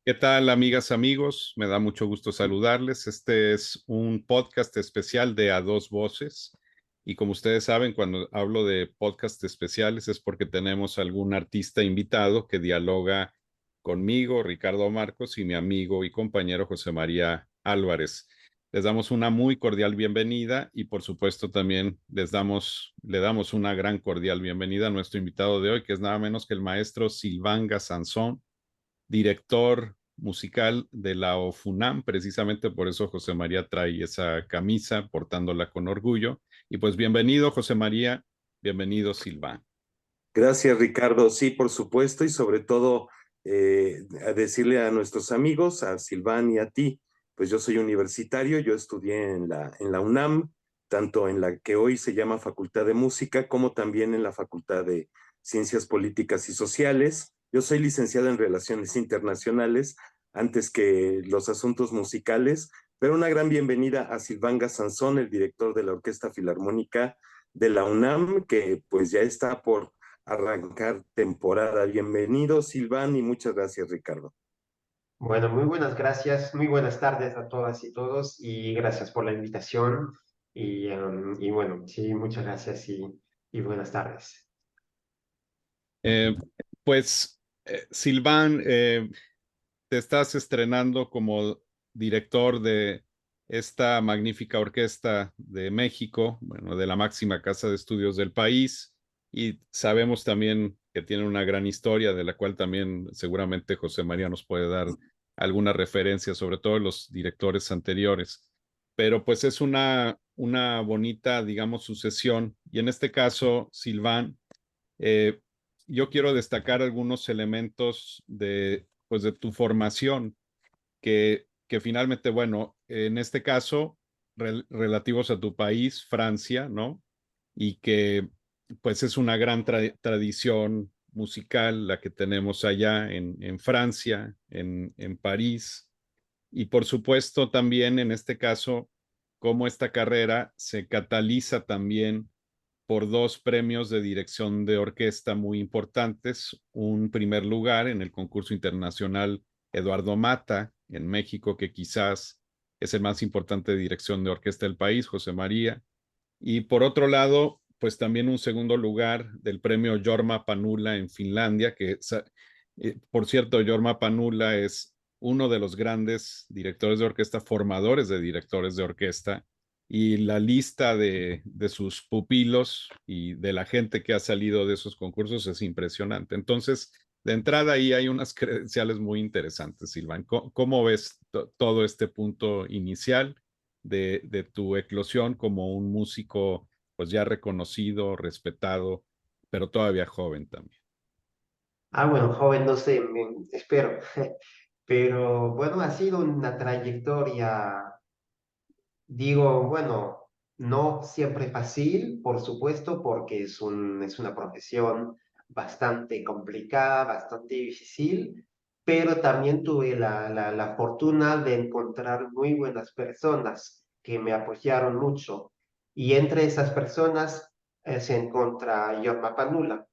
¿Qué tal, amigas, amigos? Me da mucho gusto saludarles. Este es un podcast especial de A Dos Voces. Y como ustedes saben, cuando hablo de podcast especiales es porque tenemos algún artista invitado que dialoga conmigo, Ricardo Marcos, y mi amigo y compañero José María Álvarez. Les damos una muy cordial bienvenida y por supuesto también le damos una gran cordial bienvenida a nuestro invitado de hoy, que es nada menos que el maestro Sylvain Gassanson, director musical de la OFUNAM. Precisamente por eso José María trae esa camisa, portándola con orgullo. Y pues bienvenido, José María, bienvenido, Silván. Gracias, Ricardo. Sí, por supuesto, y sobre todo a decirle a nuestros amigos, a Silván y a ti, pues yo soy universitario, yo estudié en la UNAM, tanto en la que hoy se llama Facultad de Música, como también en la Facultad de Ciencias Políticas y Sociales. Yo soy licenciado en Relaciones Internacionales, antes que los asuntos musicales, pero una gran bienvenida a Silván Gassanson, el director de la Orquesta Filarmónica de la UNAM, que pues ya está por arrancar temporada. Bienvenido, Silván, y muchas gracias, Ricardo. Bueno, muy buenas gracias, muy buenas tardes a todas y todos y gracias por la invitación y bueno, sí, muchas gracias y buenas tardes. Eh, pues, Silván, te estás estrenando como director de esta magnífica orquesta de México, bueno, de la máxima casa de estudios del país, y sabemos también que tiene una gran historia de la cual también seguramente José María nos puede dar alguna referencia, sobre todo los directores anteriores. Pero pues es una bonita, digamos, sucesión. Y en este caso, Silván, eh, yo quiero destacar algunos elementos pues, de tu formación que finalmente, bueno, en este caso, relativos a tu país, Francia, ¿no? Y que pues es una gran tradición musical la que tenemos allá en Francia, en París, y por supuesto también en este caso, cómo esta carrera se cataliza también por dos premios de dirección de orquesta muy importantes. Un primer lugar en el concurso internacional Eduardo Mata en México, que quizás es el más importante de dirección de orquesta del país, José María. Y por otro lado, pues también un segundo lugar del premio Jorma Panula en Finlandia, que por cierto, Jorma Panula es uno de los grandes directores de orquesta, formadores de directores de orquesta, y la lista de sus pupilos y de la gente que ha salido de esos concursos es impresionante. Entonces, de entrada ahí hay unas credenciales muy interesantes, Silvan. ¿Cómo ves todo este punto inicial de tu eclosión como un músico pues ya reconocido, respetado, pero todavía joven también? Bueno, joven, no sé, espero, pero bueno, ha sido una trayectoria, digo, bueno, no siempre fácil, por supuesto, porque es una profesión bastante complicada, bastante difícil, pero también tuve la fortuna de encontrar muy buenas personas que me apoyaron mucho. Y entre esas personas se encuentra Jorma Panula,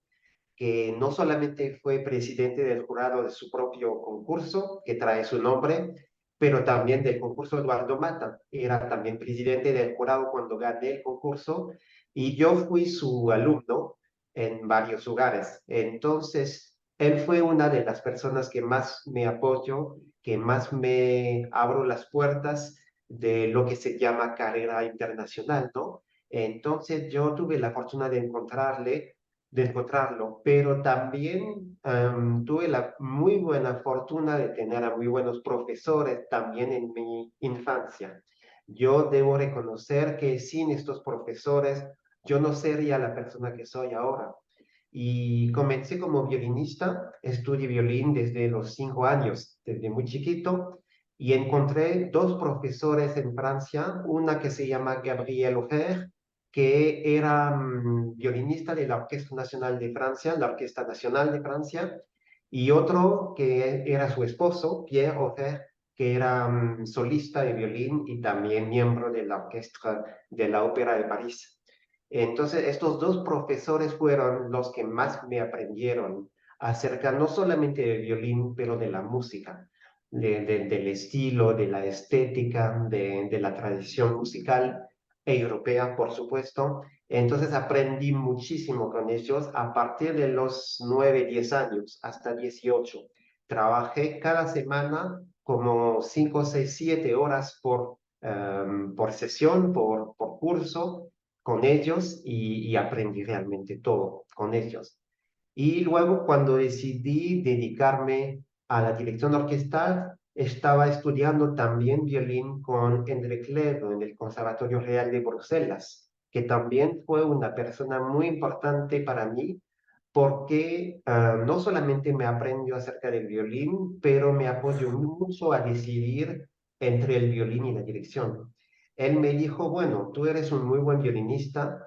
que no solamente fue presidente del jurado de su propio concurso, que trae su nombre, pero también del concurso Eduardo Mata. Era también presidente del jurado cuando gané el concurso y yo fui su alumno en varios lugares. Entonces, él fue una de las personas que más me apoyo, que más me abro las puertas de lo que se llama carrera internacional, ¿no? Entonces, yo tuve la fortuna de encontrarlo, pero también tuve la muy buena fortuna de tener a muy buenos profesores también en mi infancia. Yo debo reconocer que sin estos profesores yo no sería la persona que soy ahora. Y comencé como violinista, estudié violín desde los 5 años, desde muy chiquito, y encontré dos profesores en Francia, una que se llama Gabrielle Ofer, que era violinista de la Orquesta Nacional de Francia, la Orquesta Nacional de Francia, y otro que era su esposo, Pierre Ofer, que era solista de violín y también miembro de la Orquesta de la Ópera de París. Entonces, estos dos profesores fueron los que más me aprendieron acerca no solamente del violín, pero de la música. del estilo, de la estética, de la tradición musical europea, por supuesto. Entonces aprendí muchísimo con ellos a partir de los 9, 10 años hasta 18. Trabajé cada semana como 5, 6, 7 horas por sesión, por curso con ellos y aprendí realmente todo con ellos. Y luego cuando decidí dedicarme a la dirección orquestal, estaba estudiando también violín con Hendrik Ledo en el Conservatorio Real de Bruselas, que también fue una persona muy importante para mí porque no solamente me aprendió acerca del violín, pero me apoyó mucho a decidir entre el violín y la dirección. Él me dijo, bueno, tú eres un muy buen violinista,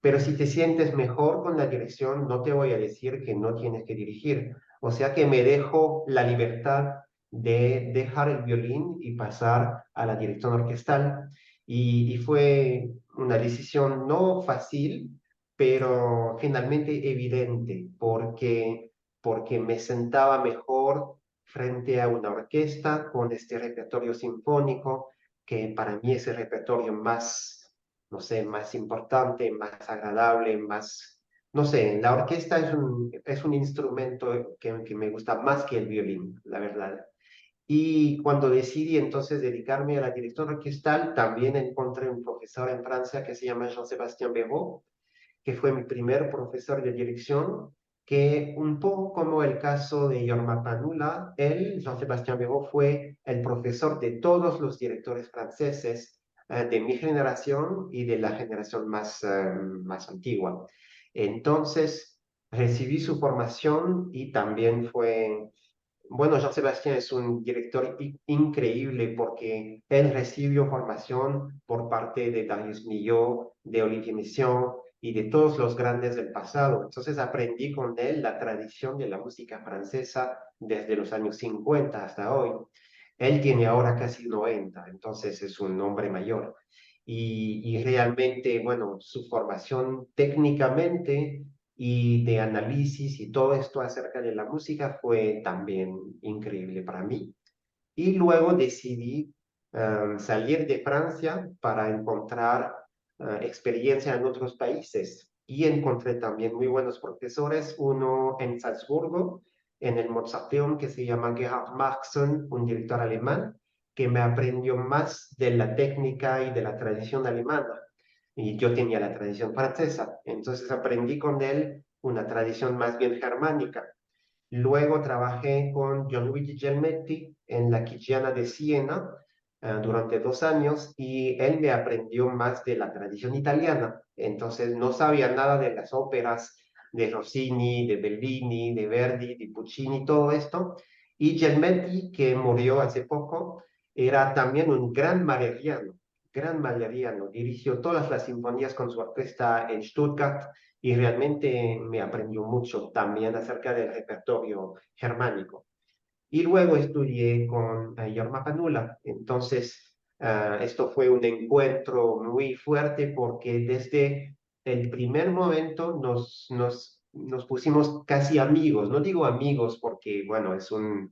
pero si te sientes mejor con la dirección, no te voy a decir que no tienes que dirigir. O sea que me dejo la libertad de dejar el violín y pasar a la dirección orquestal. Y fue una decisión no fácil, pero finalmente evidente, porque me sentaba mejor frente a una orquesta con este repertorio sinfónico, que para mí es el repertorio más, no sé, más importante, más agradable, más, no sé, la orquesta es un instrumento que me gusta más que el violín, la verdad. Y cuando decidí entonces dedicarme a la dirección orquestal, también encontré un profesor en Francia que se llama Jean-Sébastien Béraud, que fue mi primer profesor de dirección, que un poco como el caso de Jorma Panula, él, Jean-Sébastien Béraud, fue el profesor de todos los directores franceses de mi generación y de la generación más antigua. Entonces, recibí su formación y también fue bueno, Jean Sebastián es un director increíble porque él recibió formación por parte de Darius Milhaud, de Olivier Messiaen y de todos los grandes del pasado. Entonces aprendí con él la tradición de la música francesa desde los años 50 hasta hoy. Él tiene ahora casi 90, entonces es un hombre mayor. Y realmente, bueno, su formación técnicamente y de análisis y todo esto acerca de la música fue también increíble para mí. Y luego decidí salir de Francia para encontrar experiencia en otros países. Y encontré también muy buenos profesores, uno en Salzburgo, en el Mozarteum, que se llama Gerhard Marxen, un director alemán, que me aprendió más de la técnica y de la tradición alemana. Y yo tenía la tradición francesa, entonces aprendí con él una tradición más bien germánica. Luego trabajé con Gianluigi Gelmetti en la Chigiana de Siena durante 2 años y él me aprendió más de la tradición italiana. Entonces no sabía nada de las óperas de Rossini, de Bellini, de Verdi, de Puccini, todo esto. Y Gelmetti, que murió hace poco, era también un gran maleriano. Dirigió todas las sinfonías con su orquesta en Stuttgart y realmente me aprendió mucho también acerca del repertorio germánico. Y luego estudié con Jorma Panula. Entonces, esto fue un encuentro muy fuerte porque desde el primer momento nos pusimos casi amigos. No digo amigos porque, bueno, es un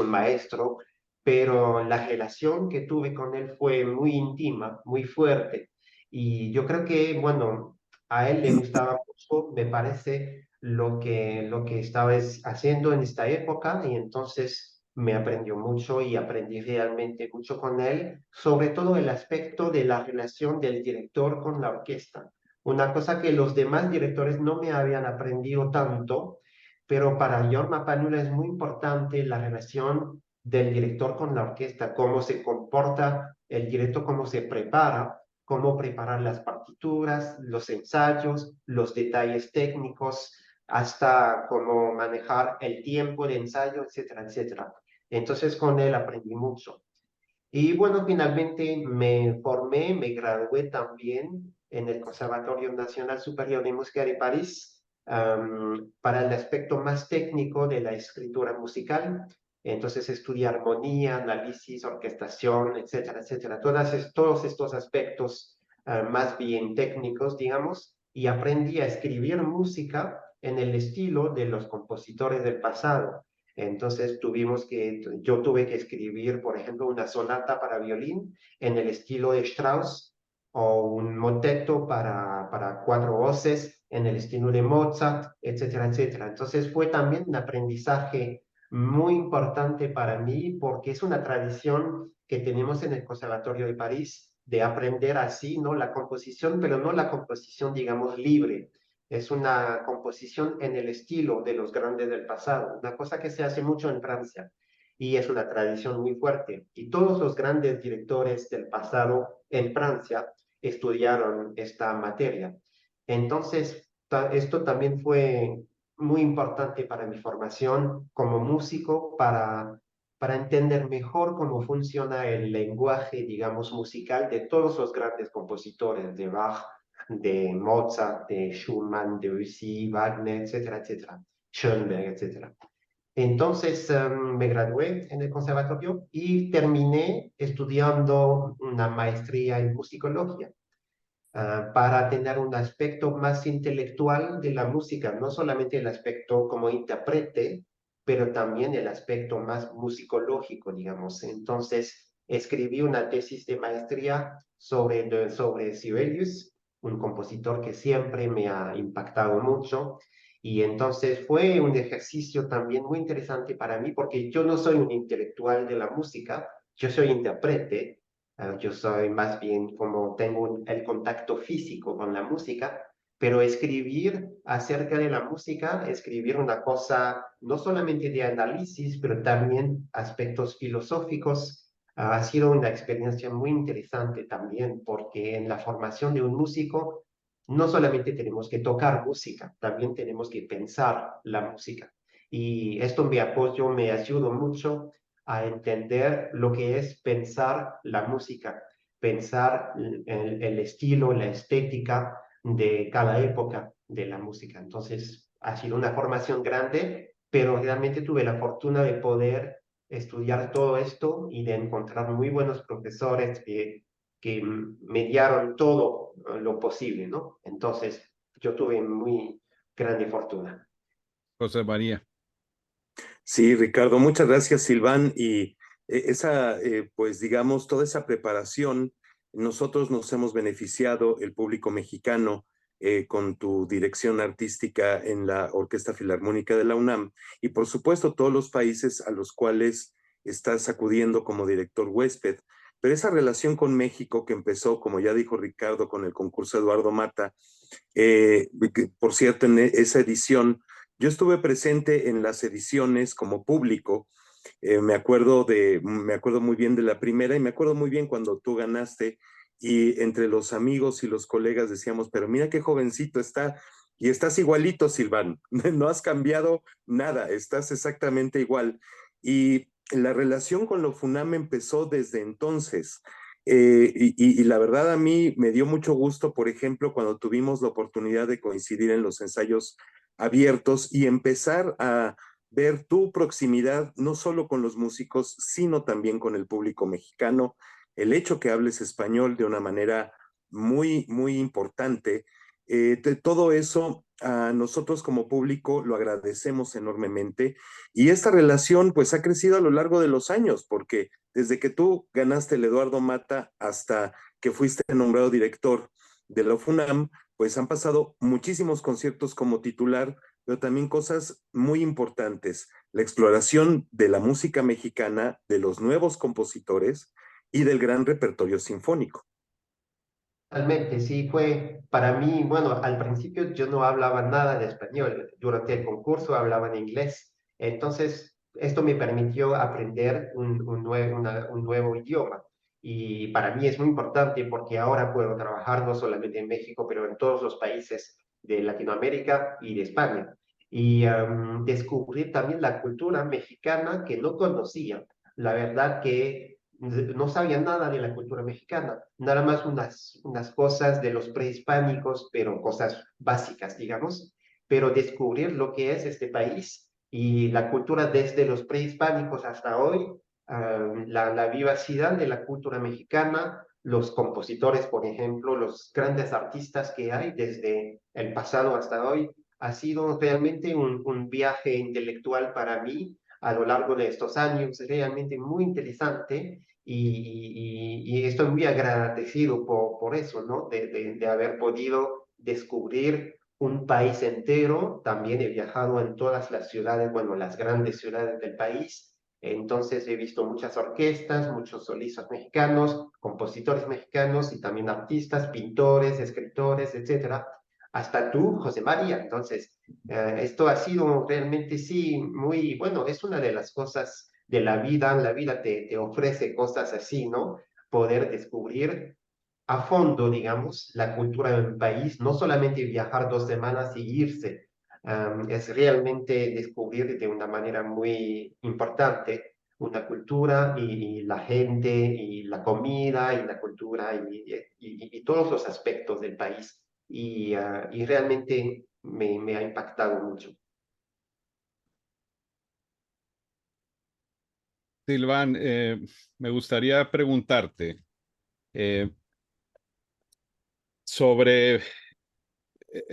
maestro, pero la relación que tuve con él fue muy íntima, muy fuerte. Y yo creo que, bueno, a él le gustaba mucho, me parece, lo que estaba haciendo en esta época y entonces me aprendió mucho y aprendí realmente mucho con él, sobre todo el aspecto de la relación del director con la orquesta. Una cosa que los demás directores no me habían aprendido tanto, pero para Jorma Panula es muy importante la relación del director con la orquesta, cómo se comporta el director, cómo se prepara, cómo preparar las partituras, los ensayos, los detalles técnicos, hasta cómo manejar el tiempo de ensayo, etcétera, etcétera. Entonces con él aprendí mucho. Y bueno, finalmente me formé, me gradué también en el Conservatorio Nacional Superior de Música de París para el aspecto más técnico de la escritura musical. Entonces estudié armonía, análisis, orquestación, etcétera, etcétera. Todos estos aspectos más bien técnicos, digamos, y aprendí a escribir música en el estilo de los compositores del pasado. Entonces yo tuve que escribir, por ejemplo, una sonata para violín en el estilo de Strauss o un moteto para cuatro voces en el estilo de Mozart, etcétera, etcétera. Entonces fue también un aprendizaje muy importante para mí porque es una tradición que tenemos en el Conservatorio de París de aprender así, ¿no? La composición, pero no la composición, digamos, libre. Es una composición en el estilo de los grandes del pasado, una cosa que se hace mucho en Francia y es una tradición muy fuerte. Y todos los grandes directores del pasado en Francia estudiaron esta materia. Entonces, esto también fue muy importante para mi formación como músico, para entender mejor cómo funciona el lenguaje, digamos, musical de todos los grandes compositores, de Bach, de Mozart, de Schumann, Debussy, Wagner, etcétera, etcétera, Schoenberg, etcétera. Entonces me gradué en el conservatorio y terminé estudiando una maestría en musicología para tener un aspecto más intelectual de la música, no solamente el aspecto como intérprete, pero también el aspecto más musicológico, digamos. Entonces, escribí una tesis de maestría sobre Sibelius, un compositor que siempre me ha impactado mucho. Y entonces fue un ejercicio también muy interesante para mí, porque yo no soy un intelectual de la música, yo soy intérprete. Yo soy más bien como tengo el contacto físico con la música, pero escribir acerca de la música, escribir una cosa no solamente de análisis, pero también aspectos filosóficos, ha sido una experiencia muy interesante también, porque en la formación de un músico no solamente tenemos que tocar música, también tenemos que pensar la música. Y esto me apoyo, me ayuda mucho a entender lo que es pensar la música, pensar el estilo, la estética de cada época de la música. Entonces, ha sido una formación grande, pero realmente tuve la fortuna de poder estudiar todo esto y de encontrar muy buenos profesores que mediaron todo lo posible, ¿no? Entonces, yo tuve muy grande fortuna. José María. Sí, Ricardo, muchas gracias, Silván. Y pues digamos, toda esa preparación, nosotros nos hemos beneficiado, el público mexicano, con tu dirección artística en la Orquesta Filarmónica de la UNAM y, por supuesto, todos los países a los cuales estás acudiendo como director huésped. Pero esa relación con México que empezó, como ya dijo Ricardo, con el concurso Eduardo Mata, por cierto, en esa edición yo estuve presente en las ediciones como público. Me acuerdo muy bien de la primera y me acuerdo muy bien cuando tú ganaste y entre los amigos y los colegas decíamos, pero mira qué jovencito está y estás igualito, Silván, no has cambiado nada, estás exactamente igual. Y la relación con la FUNAM empezó desde entonces. Y la verdad a mí me dio mucho gusto, por ejemplo, cuando tuvimos la oportunidad de coincidir en los ensayos abiertos y empezar a ver tu proximidad no solo con los músicos, sino también con el público mexicano, el hecho que hables español de una manera muy, muy importante. Todo eso a nosotros como público lo agradecemos enormemente y esta relación pues ha crecido a lo largo de los años porque desde que tú ganaste el Eduardo Mata hasta que fuiste nombrado director de la FUNAM, pues han pasado muchísimos conciertos como titular, pero también cosas muy importantes, la exploración de la música mexicana, de los nuevos compositores y del gran repertorio sinfónico. Realmente, sí, fue para mí, bueno, al principio yo no hablaba nada de español, durante el concurso hablaba en inglés, entonces esto me permitió aprender un nuevo idioma y para mí es muy importante porque ahora puedo trabajar no solamente en México, pero en todos los países de Latinoamérica y de España y descubrir también la cultura mexicana que no conocía. La verdad que no sabía nada de la cultura mexicana, nada más unas cosas de los prehispánicos, pero cosas básicas, digamos, pero descubrir lo que es este país y la cultura desde los prehispánicos hasta hoy, la vivacidad de la cultura mexicana, los compositores, por ejemplo, los grandes artistas que hay desde el pasado hasta hoy, ha sido realmente un viaje intelectual para mí a lo largo de estos años, realmente muy interesante y estoy muy agradecido por eso, ¿no? De haber podido descubrir un país entero. También he viajado en todas las ciudades, bueno, las grandes ciudades del país. Entonces he visto muchas orquestas, muchos solistas mexicanos, compositores mexicanos y también artistas, pintores, escritores, etcétera. Hasta tú, José María. Entonces, esto ha sido realmente, sí, muy bueno. Es una de las cosas de la vida. La vida te ofrece cosas así, ¿no? Poder descubrir a fondo, digamos, la cultura del país, no solamente viajar 2 semanas y irse, es realmente descubrir de una manera muy importante una cultura y la gente y la comida y la cultura y todos los aspectos del país. Y realmente me ha impactado mucho. Silván, me gustaría preguntarte eh, sobre,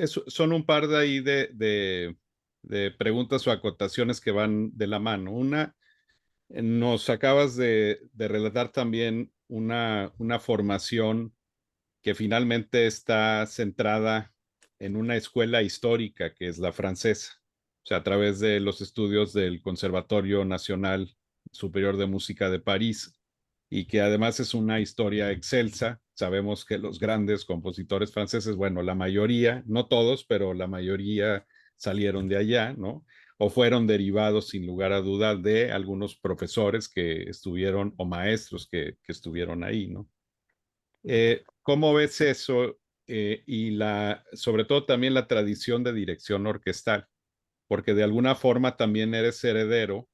son un par de ahí de preguntas o acotaciones que van de la mano. Una, nos acabas de relatar también una formación que finalmente está centrada en una escuela histórica que es la francesa, o sea, a través de los estudios del Conservatorio Nacional Superior de Música de París, y que además es una historia excelsa. Sabemos que los grandes compositores franceses, bueno, la mayoría, no todos, pero la mayoría salieron de allá, ¿no? O fueron derivados sin lugar a dudas de algunos profesores que estuvieron o maestros que estuvieron ahí, ¿no? ¿Cómo ves eso? Y sobre todo también la tradición de dirección orquestal, porque de alguna forma también eres heredero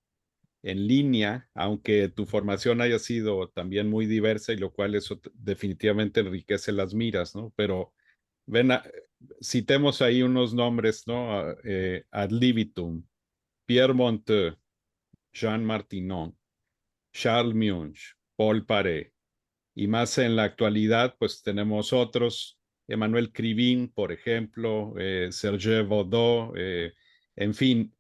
en línea, aunque tu formación haya sido también muy diversa, y lo cual eso definitivamente enriquece las miras, ¿no? Pero ven, citemos ahí unos nombres, ¿no? Ad libitum, Pierre Monteux, Jean Martinon, Charles Munch, Paul Paré, y más en la actualidad, pues tenemos otros, Emmanuel Krivin, por ejemplo, Serge Baudot, en fin,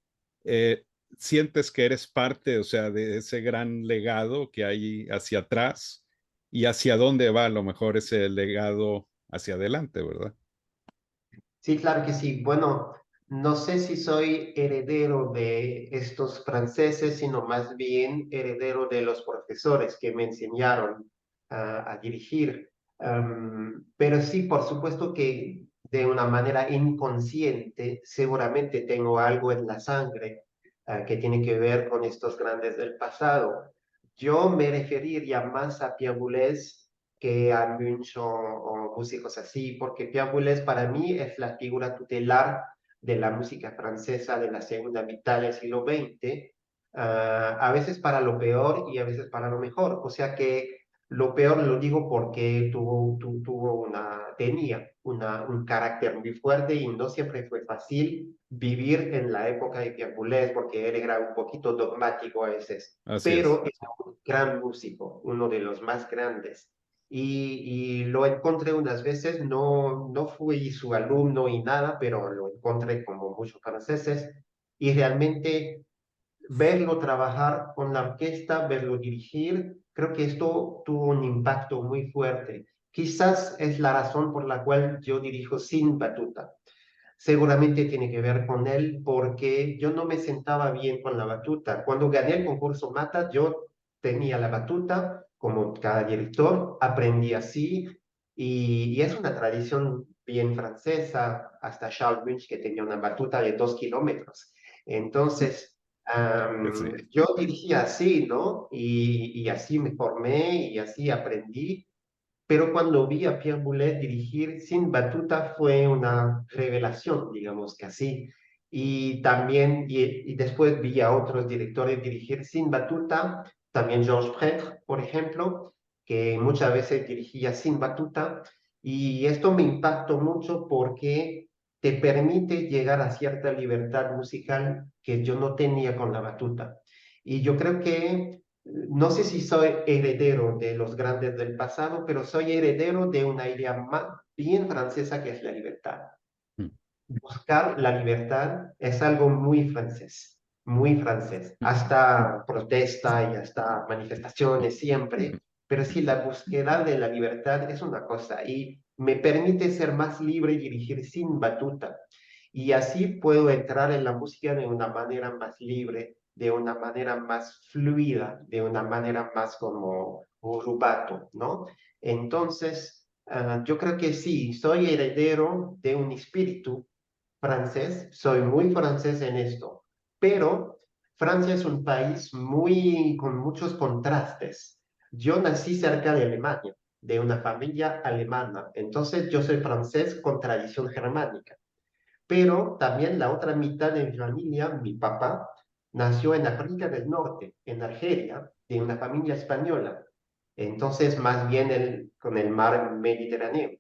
eh, sientes que eres parte, o sea, de ese gran legado que hay hacia atrás, y hacia dónde va a lo mejor ese legado hacia adelante, ¿verdad? Sí, claro que sí. Bueno, no sé si soy heredero de estos franceses, sino más bien heredero de los profesores que me enseñaron a dirigir. Pero sí, por supuesto que de una manera inconsciente, seguramente tengo algo en la sangre que tiene que ver con estos grandes del pasado. Yo me referiría más a Pierre Boulez que a Munch o músicos así, porque Pierre Boulez para mí es la figura tutelar de la música francesa de la segunda mitad del siglo XX, a veces para lo peor y a veces para lo mejor. O sea que lo peor lo digo porque tenía un carácter muy fuerte y no siempre fue fácil vivir en la época de Pierre Boulez porque él era un poquito dogmático a veces, Así es. pero es un gran músico, uno de los más grandes y lo encontré unas veces, no fui su alumno y nada, pero lo encontré como muchos franceses y realmente verlo trabajar con la orquesta, verlo dirigir, creo que esto tuvo un impacto muy fuerte. Quizás es la razón por la cual yo dirijo sin batuta. Seguramente tiene que ver con él porque yo no me sentaba bien con la batuta. Cuando gané el concurso Mata, yo tenía la batuta, como cada director, aprendí así y es una tradición bien francesa, hasta Charles Munch que tenía una batuta de 2 kilómetros. Entonces, Sí. yo dirigía así, ¿no? Y así me formé y así aprendí, pero cuando vi a Pierre Boulez dirigir sin batuta fue una revelación, digamos que así. Y también, y después vi a otros directores dirigir sin batuta, también Georges Prêtre, por ejemplo, que muchas veces dirigía sin batuta. Y esto me impactó mucho porque te permite llegar a cierta libertad musical que yo no tenía con la batuta. Y yo creo que no sé si soy heredero de los grandes del pasado, pero soy heredero de una idea más bien francesa que es la libertad. Mm. Buscar la libertad es algo muy francés. muy francés, hasta protesta y hasta manifestaciones siempre, pero sí, la búsqueda de la libertad es una cosa y me permite ser más libre y dirigir sin batuta. Y así puedo entrar en la música de una manera más libre, de una manera más fluida, de una manera más como rubato, ¿no? Entonces, yo creo que sí, soy heredero de un espíritu francés, soy muy francés en esto, pero Francia es un país muy con muchos contrastes. Yo nací cerca de Alemania, de una familia alemana, entonces yo soy francés con tradición germánica, pero también la otra mitad de mi familia, mi papá, nació en África del Norte, en Argelia, de una familia española. Entonces, más bien con el mar Mediterráneo.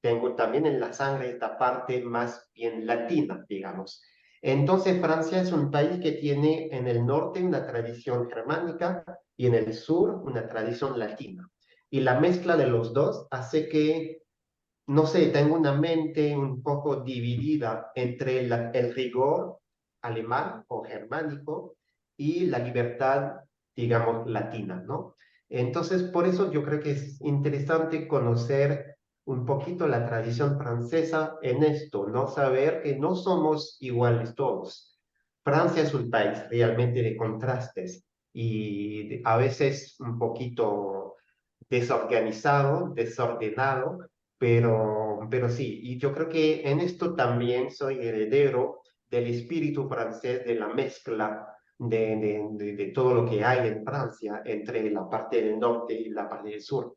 Tengo también en la sangre esta parte más bien latina, digamos. Entonces, Francia es un país que tiene en el norte una tradición germánica y en el sur una tradición latina. Y la mezcla de los dos hace que no sé, tengo una mente un poco dividida entre el rigor alemán o germánico y la libertad, digamos, latina, ¿no? Entonces, por eso yo creo que es interesante conocer un poquito la tradición francesa en esto, ¿no? Saber que no somos iguales todos. Francia es un país realmente de contrastes y a veces un poquito desorganizado, desordenado, pero sí, y yo creo que en esto también soy heredero del espíritu francés, de la mezcla de todo lo que hay en Francia entre la parte del norte y la parte del sur.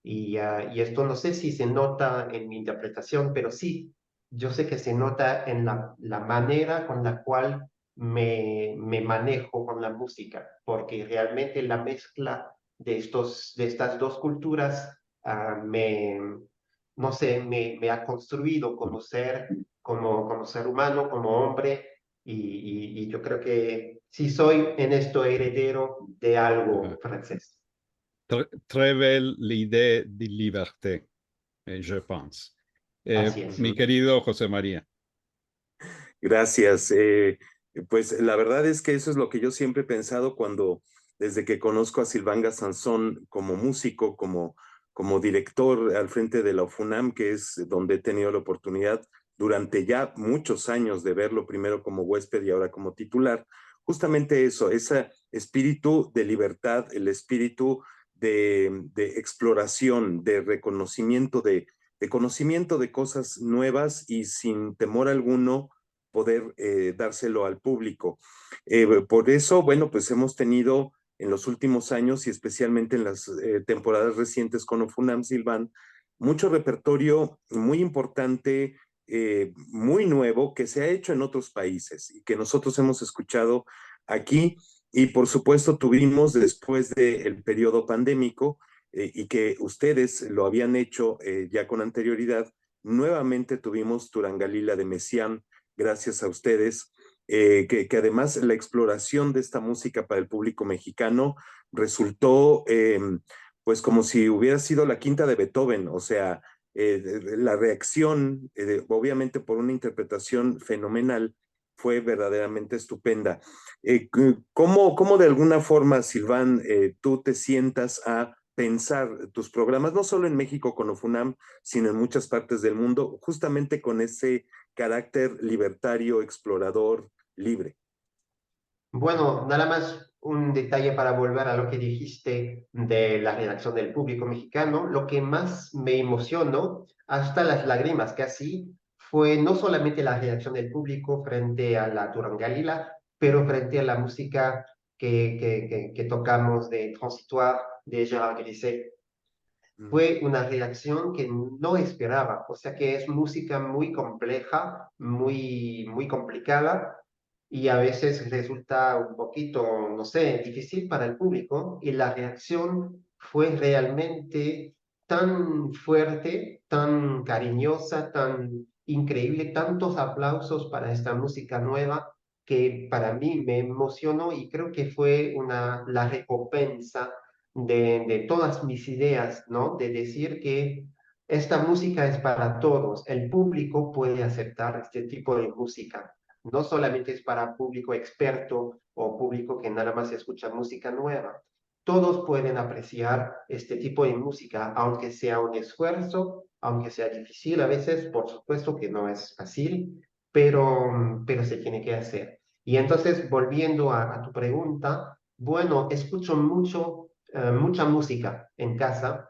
Y esto no sé si se nota en mi interpretación, pero sí, yo sé que se nota en la manera con la cual me manejo con la música, porque realmente la mezcla de estas dos culturas no sé, me ha construido como ser humano, como hombre, y yo creo que sí soy en esto heredero de algo francés. Très belle l'idée de liberté, je pense. Así es. Mi querido José María. Gracias. Pues la verdad es que eso es lo que yo siempre he pensado desde que conozco a Silvanga Sansón como músico, como director al frente de la UFUNAM, que es donde he tenido la oportunidad durante ya muchos años de verlo, primero como huésped y ahora como titular. Justamente eso, ese espíritu de libertad, el espíritu de exploración, de reconocimiento, de conocimiento de cosas nuevas y sin temor alguno poder dárselo al público. Por eso, bueno, pues hemos tenido en los últimos años y especialmente en las temporadas recientes con Ofunam Silvan, mucho repertorio muy importante, muy nuevo, que se ha hecho en otros países y que nosotros hemos escuchado aquí. Y por supuesto tuvimos después del periodo pandémico y que ustedes lo habían hecho ya con anterioridad, nuevamente tuvimos Turangalila de Messiaen, gracias a ustedes, que además la exploración de esta música para el público mexicano resultó pues como si hubiera sido la quinta de Beethoven, o sea, la reacción, obviamente por una interpretación fenomenal, fue verdaderamente estupenda. ¿Cómo de alguna forma, Silván, tú te sientas a pensar tus programas, no solo en México con Ofunam, sino en muchas partes del mundo, justamente con ese carácter libertario, explorador, libre? Bueno, nada más un detalle para volver a lo que dijiste de la reacción del público mexicano. Lo que más me emocionó, hasta las lágrimas casi, fue no solamente la reacción del público frente a la Turangalila, pero frente a la música que tocamos de Transitoire de Gérard Griset. Mm. Fue una reacción que no esperaba, o sea que es música muy compleja, muy complicada y a veces resulta un poquito, no sé, difícil para el público y la reacción fue realmente tan fuerte, tan cariñosa, tan increíble, tantos aplausos para esta música nueva que para mí me emocionó y creo que fue la recompensa de todas mis ideas, ¿no? De decir que esta música es para todos, el público puede aceptar este tipo de música. no solamente es para público experto o público que nada más escucha música nueva. Todos pueden apreciar este tipo de música, aunque sea un esfuerzo, aunque sea difícil a veces, por supuesto que no es fácil, pero se tiene que hacer. Y entonces, volviendo a tu pregunta, bueno, escucho mucha música en casa,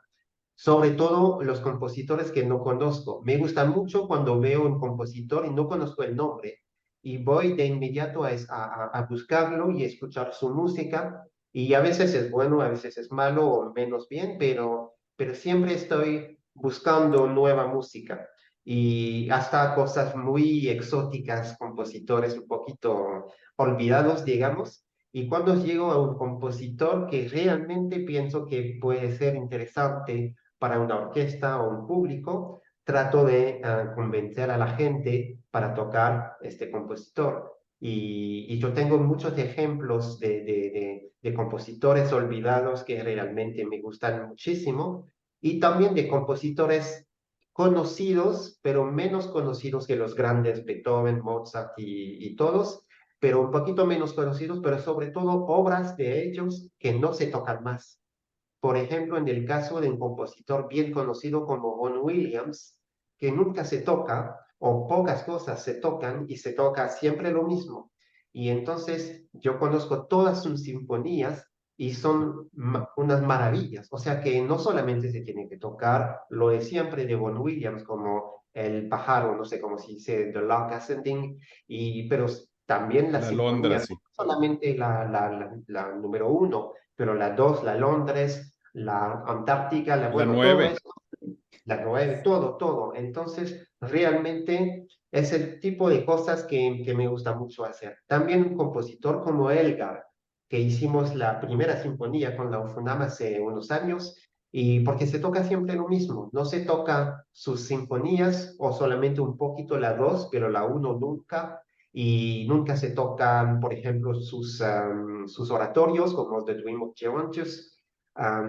sobre todo los compositores que no conozco. Me gusta mucho cuando veo un compositor y no conozco el nombre y voy de inmediato a buscarlo y escuchar su música y a veces es bueno, a veces es malo o menos bien, pero siempre estoy buscando nueva música y hasta cosas muy exóticas, compositores un poquito olvidados, digamos. Y cuando llego a un compositor que realmente pienso que puede ser interesante para una orquesta o un público, trato de convencer a la gente para tocar este compositor. Y yo tengo muchos ejemplos de compositores olvidados que realmente me gustan muchísimo y también de compositores conocidos, pero menos conocidos que los grandes Beethoven, Mozart y todos, pero un poquito menos conocidos, pero sobre todo obras de ellos que no se tocan más. Por ejemplo, en el caso de un compositor bien conocido como Vaughan Williams, que nunca se toca o pocas cosas se tocan y se toca siempre lo mismo. Y entonces yo conozco todas sus sinfonías y son unas maravillas. O sea que no solamente se tiene que tocar lo de siempre de Vaughan Williams, como el pájaro, no sé cómo se dice, The Lark Ascending, pero también las La Londra, sinfonías, sí. no solamente la número uno, pero la dos, la Londres, la Antártica, La bueno, todo 9. eso, la 9, todo, todo. Entonces, realmente es el tipo de cosas que me gusta mucho hacer. También un compositor como Elgar, que hicimos la primera sinfonía con la UFUNAM hace unos años, y porque se toca siempre lo mismo, no se toca sus sinfonías o solamente un poquito la 2, pero la uno nunca, y nunca se tocan, por ejemplo, sus oratorios como The Dream of Gerontius.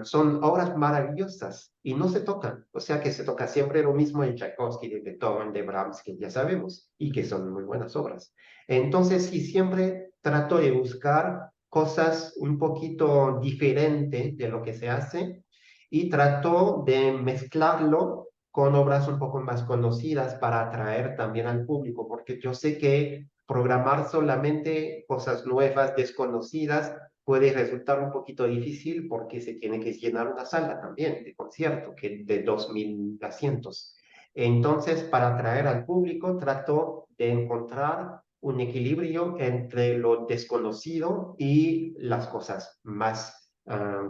Son obras maravillosas y no se tocan, o sea que se toca siempre lo mismo en Tchaikovsky, de Beethoven, de Brahms, que ya sabemos y que son muy buenas obras. Entonces, sí, siempre trato de buscar cosas un poquito diferentes de lo que se hace y trato de mezclarlo con obras un poco más conocidas para atraer también al público, porque yo sé que programar solamente cosas nuevas, desconocidas, puede resultar un poquito difícil porque se tiene que llenar una sala también de concierto, que de 2.000 asientos. Entonces, para atraer al público, trato de encontrar un equilibrio entre lo desconocido y las cosas más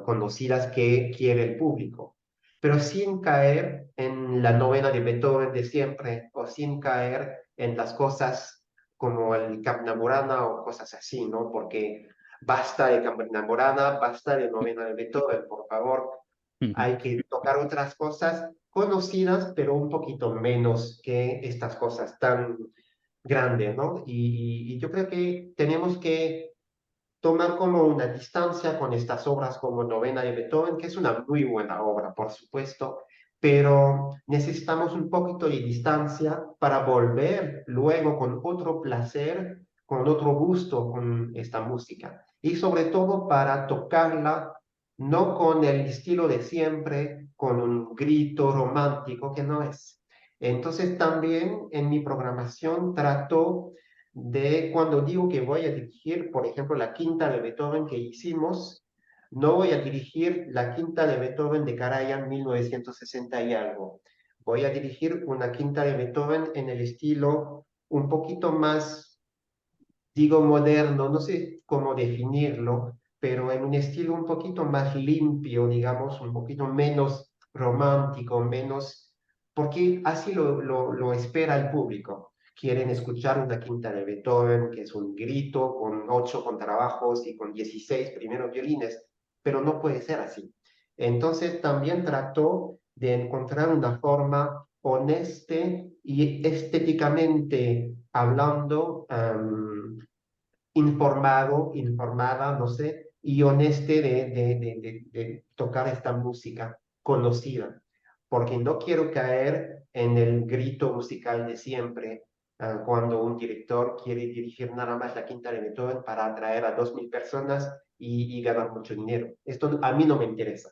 conocidas que quiere el público, pero sin caer en la novena de Beethoven de siempre o sin caer en las cosas como el Capnaburana o cosas así, ¿no? Porque basta de Capnaburana, basta de novena de Beethoven, por favor. Hay que tocar otras cosas conocidas, pero un poquito menos que estas cosas tan grandes, ¿no? Y yo creo que tenemos que tomar como una distancia con estas obras como Novena de Beethoven, que es una muy buena obra, por supuesto, pero necesitamos un poquito de distancia para volver luego con otro placer, con otro gusto con esta música. Y sobre todo para tocarla no con el estilo de siempre, con un grito romántico que no es. Entonces también en mi programación trato de cuando digo que voy a dirigir, por ejemplo, la quinta de Beethoven que hicimos, no voy a dirigir la quinta de Beethoven de Karajan 1960 y algo. Voy a dirigir una quinta de Beethoven en el estilo un poquito más, digo, moderno, no sé cómo definirlo, pero en un estilo un poquito más limpio, digamos, un poquito menos romántico, menos, porque así lo espera el público. Quieren escuchar una quinta de Beethoven, que es un grito con 8 contrabajos y con 16 primeros violines, pero no puede ser así. Entonces también trató de encontrar una forma honesta y estéticamente hablando, informado, informada, no sé, y honeste de tocar esta música conocida, porque no quiero caer en el grito musical de siempre, cuando un director quiere dirigir nada más la quinta de Beethoven para atraer a 2.000 personas y ganar mucho dinero. Esto a mí no me interesa.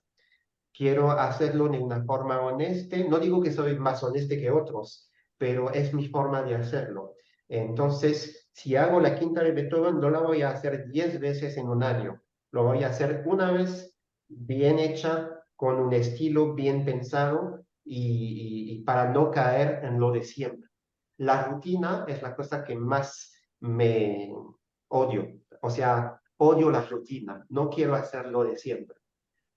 Quiero hacerlo de una forma honesta. No digo que soy más honesto que otros, pero es mi forma de hacerlo. Entonces, si hago la quinta de Beethoven, no la voy a hacer 10 veces en un año. Lo voy a hacer una vez bien hecha, con un estilo bien pensado y para no caer en lo de siempre. La rutina es la cosa que más me odio. O sea, odio la rutina. No quiero hacer lo de siempre.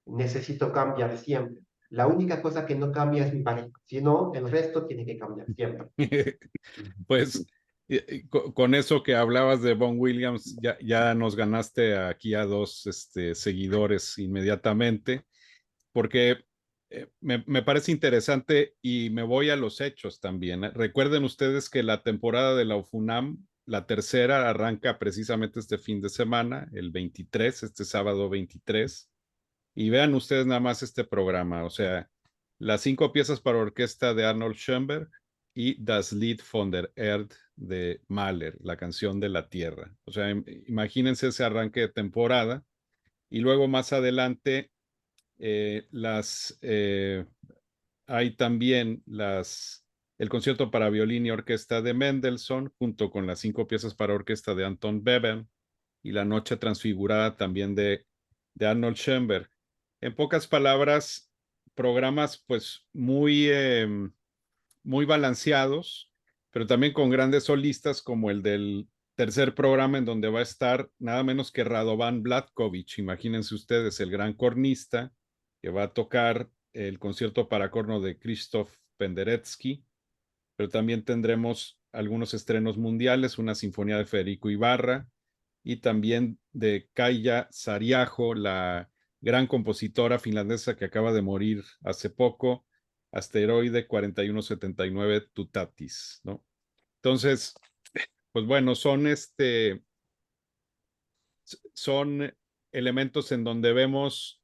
Necesito cambiar siempre. La única cosa que no cambia es mi pareja, si no, el resto tiene que cambiar siempre. Pues con eso que hablabas de Vaughan Williams, ya nos ganaste aquí a dos seguidores inmediatamente, porque me parece interesante y me voy a los hechos también. Recuerden ustedes que la temporada de la UFUNAM, la tercera, arranca precisamente este fin de semana, el 23, este sábado 23. Y vean ustedes nada más este programa, o sea, las 5 piezas para orquesta de Arnold Schoenberg y Das Lied von der Erde de Mahler, la canción de la Tierra. O sea, imagínense ese arranque de temporada. Y luego más adelante hay también el concierto para violín y orquesta de Mendelssohn, junto con las 5 piezas para orquesta de Anton Webern y la Noche Transfigurada también de Arnold Schoenberg. En pocas palabras, programas pues muy balanceados, pero también con grandes solistas como el del tercer programa en donde va a estar nada menos que Radovan Blatkovich. Imagínense ustedes, el gran cornista que va a tocar el concierto para corno de Krzysztof Penderecki, pero también tendremos algunos estrenos mundiales, una sinfonía de Federico Ibarra y también de Kaija Saariaho, la gran compositora finlandesa que acaba de morir hace poco, Asteroide 4179 Tutatis, ¿no? Entonces, pues bueno, son elementos en donde vemos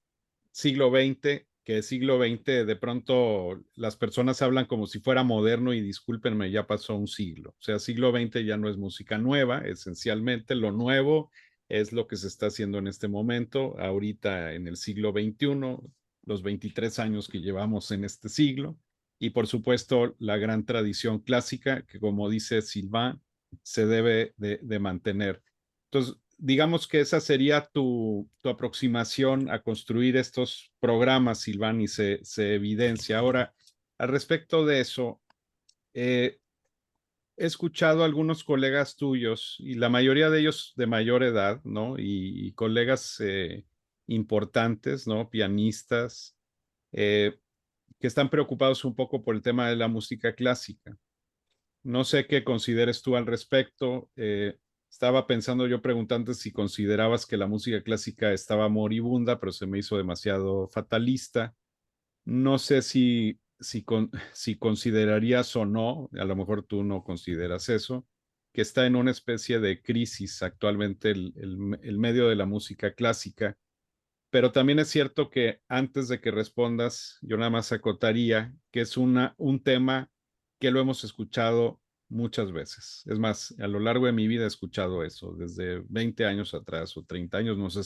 siglo XX, que siglo XX de pronto las personas hablan como si fuera moderno y discúlpenme, ya pasó un siglo. O sea, siglo XX ya no es música nueva, esencialmente lo nuevo es lo que se está haciendo en este momento, ahorita en el siglo XXI, los 23 años que llevamos en este siglo, y por supuesto la gran tradición clásica que como dice Sylvain, se debe de mantener. Entonces, digamos que esa sería tu aproximación a construir estos programas, Silván, y se evidencia. Ahora, al respecto de eso, he escuchado a algunos colegas tuyos, y la mayoría de ellos de mayor edad, ¿no? Y colegas importantes, ¿no? Pianistas, eh, que están preocupados un poco por el tema de la música clásica. No sé qué consideres tú al respecto. Estaba pensando yo preguntando si considerabas que la música clásica estaba moribunda, pero se me hizo demasiado fatalista. No sé si considerarías o no, a lo mejor tú no consideras eso, que está en una especie de crisis actualmente el medio de la música clásica, pero también es cierto que antes de que respondas, yo nada más acotaría que es un tema que lo hemos escuchado muchas veces. Es más, a lo largo de mi vida he escuchado eso, desde 20 años atrás o 30 años, no sé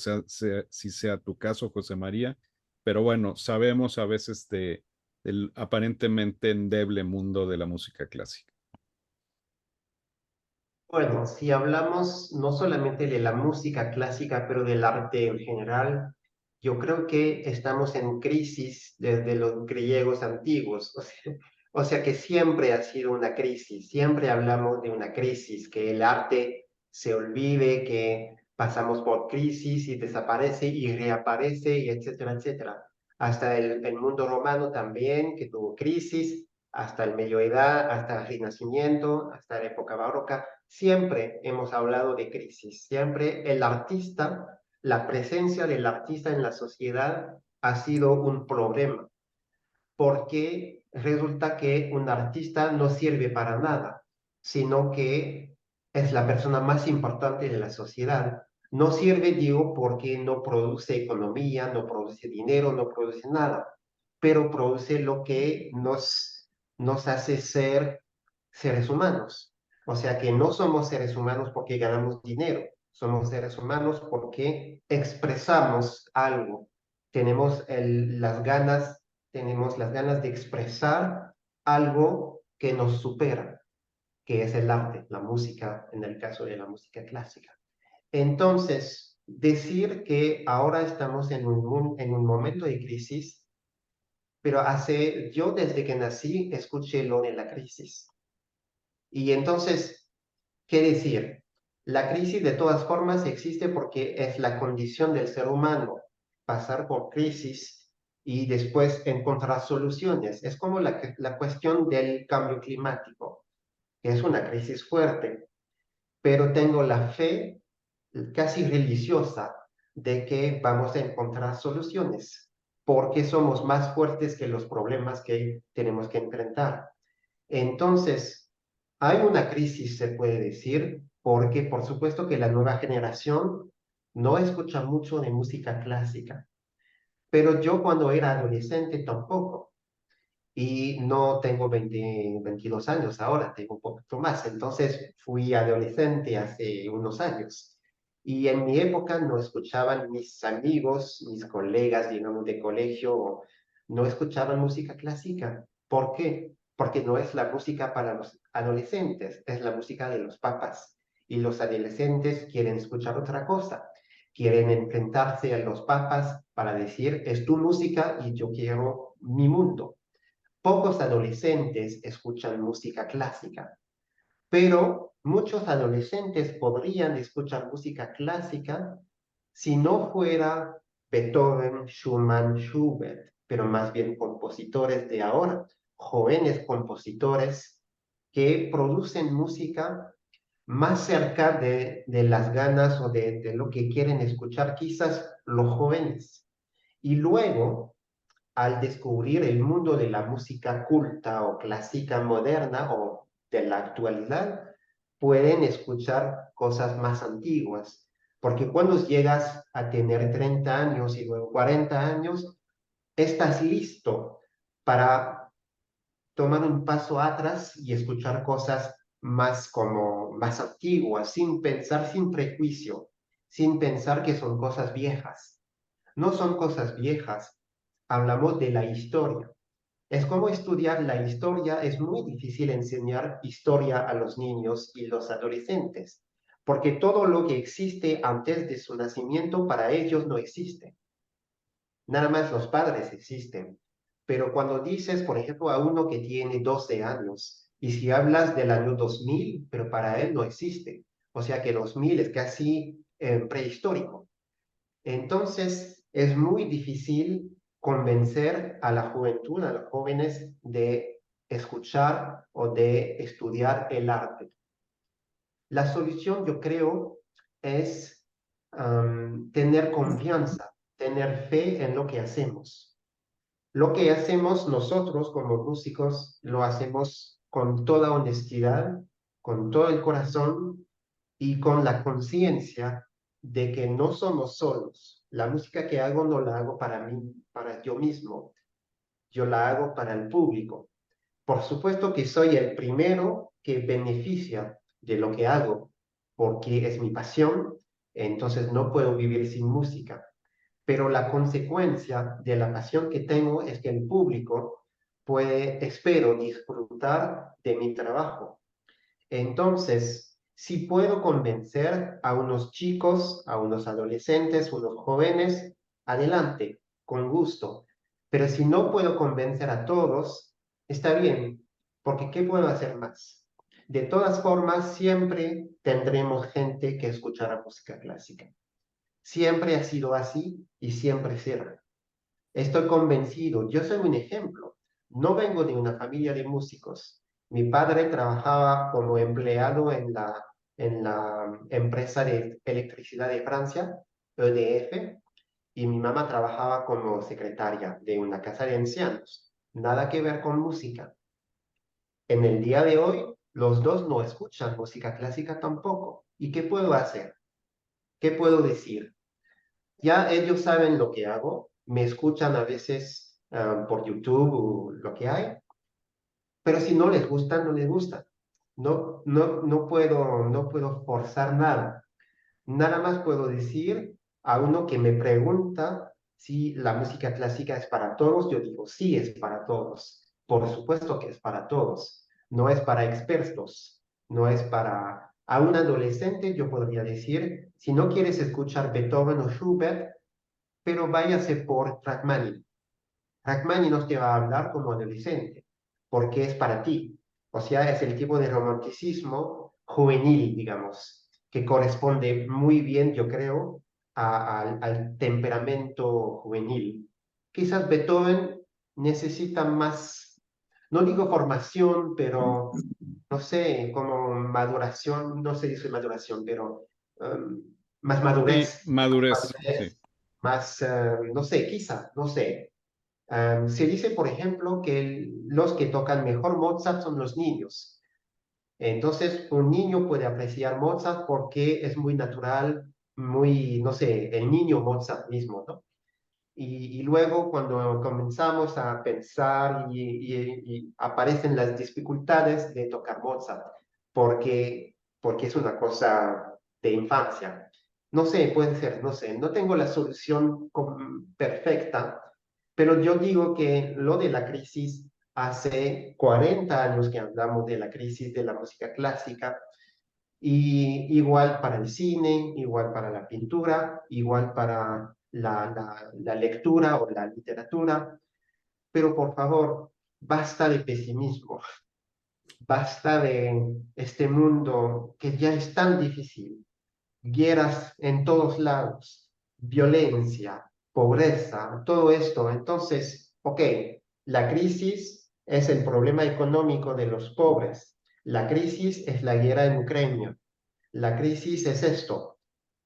si sea tu caso, José María, pero bueno, sabemos a veces del aparentemente endeble mundo de la música clásica. Bueno, si hablamos no solamente de la música clásica, pero del arte en general, yo creo que estamos en crisis desde los griegos antiguos. O sea que siempre ha sido una crisis, siempre hablamos de una crisis, que el arte se olvide, que pasamos por crisis y desaparece y reaparece, y etcétera, etcétera. Hasta el mundo romano también, que tuvo crisis, hasta el medioeval, hasta el Renacimiento, hasta la época barroca. Siempre hemos hablado de crisis, siempre el artista, la presencia del artista en la sociedad ha sido un problema, porque resulta que un artista no sirve para nada, sino que es la persona más importante de la sociedad. No sirve, digo, porque no produce economía, no produce dinero, no produce nada, pero produce lo que nos hace ser seres humanos. O sea que no somos seres humanos porque ganamos dinero, somos seres humanos porque expresamos algo. Tenemos tenemos las ganas de expresar algo que nos supera, que es el arte, la música, en el caso de la música clásica. Entonces, decir que ahora estamos en un momento de crisis, pero yo desde que nací escuché lo de la crisis. Y entonces, ¿qué decir? La crisis de todas formas existe porque es la condición del ser humano, pasar por crisis y después encontrar soluciones. Es como la cuestión del cambio climático, que es una crisis fuerte, pero tengo la fe casi religiosa de que vamos a encontrar soluciones, porque somos más fuertes que los problemas que tenemos que enfrentar. Entonces, hay una crisis, se puede decir, porque por supuesto que la nueva generación no escucha mucho de música clásica, pero yo cuando era adolescente tampoco. Y no tengo 22 años ahora, tengo un poquito más. Entonces fui adolescente hace unos años. Y en mi época no escuchaban mis amigos, mis colegas, digamos, de colegio, no escuchaban música clásica. ¿Por qué? Porque no es la música para los adolescentes, es la música de los papás. Y los adolescentes quieren escuchar otra cosa. Quieren enfrentarse a los papás para decir, es tu música y yo quiero mi mundo. Pocos adolescentes escuchan música clásica, pero muchos adolescentes podrían escuchar música clásica si no fuera Beethoven, Schumann, Schubert, pero más bien compositores de ahora, jóvenes compositores que producen música más cerca de las ganas o de lo que quieren escuchar quizás los jóvenes. Y luego al descubrir el mundo de la música culta o clásica moderna o de la actualidad, pueden escuchar cosas más antiguas. Porque cuando llegas a tener 30 años y luego 40 años, estás listo para tomar un paso atrás y escuchar cosas más antiguas, sin pensar, sin prejuicio, sin pensar que son cosas viejas. No son cosas viejas, hablamos de la historia. Es como estudiar la historia, es muy difícil enseñar historia a los niños y los adolescentes, porque todo lo que existe antes de su nacimiento para ellos no existe. Nada más los padres existen. Pero cuando dices, por ejemplo, a uno que tiene 12 años, y si hablas del año 2000, pero para él no existe. O sea que 2000 es casi prehistórico. Entonces, es muy difícil convencer a la juventud, a los jóvenes, de escuchar o de estudiar el arte. La solución, yo creo, es tener confianza, tener fe en lo que hacemos. Lo que hacemos nosotros como músicos, lo hacemos con toda honestidad, con todo el corazón y con la conciencia de que no somos solos. La música que hago no la hago para mí, para yo mismo, yo la hago para el público. Por supuesto que soy el primero que beneficia de lo que hago, porque es mi pasión, entonces no puedo vivir sin música. Pero la consecuencia de la pasión que tengo es que el público puede, espero, disfrutar de mi trabajo. Entonces, si puedo convencer a unos chicos, a unos adolescentes, unos jóvenes, adelante, con gusto. Pero si no puedo convencer a todos, está bien, porque ¿qué puedo hacer más? De todas formas, siempre tendremos gente que escuchará música clásica. Siempre ha sido así y siempre será. Estoy convencido, yo soy un ejemplo. No vengo de una familia de músicos. Mi padre trabajaba como empleado en la empresa de electricidad de Francia, EDF, y mi mamá trabajaba como secretaria de una casa de ancianos. Nada que ver con música. En el día de hoy, los dos no escuchan música clásica tampoco. ¿Y qué puedo hacer? ¿Qué puedo decir? Ya ellos saben lo que hago, me escuchan a veces por YouTube o lo que hay, pero si no les gusta, no les gusta. no puedo forzar nada. Nada más puedo decir a uno que me pregunta si la música clásica es para todos, yo digo, sí, es para todos. Por supuesto que es para todos. No es para expertos, no es para... A un adolescente yo podría decir, si no quieres escuchar Beethoven o Schubert, pero váyase por Rachmaninoff. Rachmaninoff te va a hablar como adolescente, porque es para ti. O sea, es el tipo de romanticismo juvenil, digamos, que corresponde muy bien, yo creo, al temperamento juvenil. Quizás Beethoven necesita más, no digo formación, pero no sé, como maduración, no se dice maduración, pero más Sí, madurez, madurez, sí. madurez, más, no sé, quizá, no sé. Se dice, por ejemplo, que los que tocan mejor Mozart son los niños. Entonces, un niño puede apreciar Mozart porque es muy natural, muy, no sé, el niño Mozart mismo, ¿no? Y luego cuando comenzamos a pensar y aparecen las dificultades de tocar Mozart, porque es una cosa de infancia. No sé, puede ser, no sé, no tengo la solución perfecta, pero yo digo que lo de la crisis, hace 40 años que hablamos de la crisis de la música clásica, y igual para el cine, igual para la pintura, igual para la lectura o la literatura. Pero por favor, basta de pesimismo, basta de este mundo que ya es tan difícil. Guerras en todos lados, violencia, pobreza, todo esto. Entonces, ok, la crisis es el problema económico de los pobres. La crisis es la guerra en Ucrania. La crisis es esto,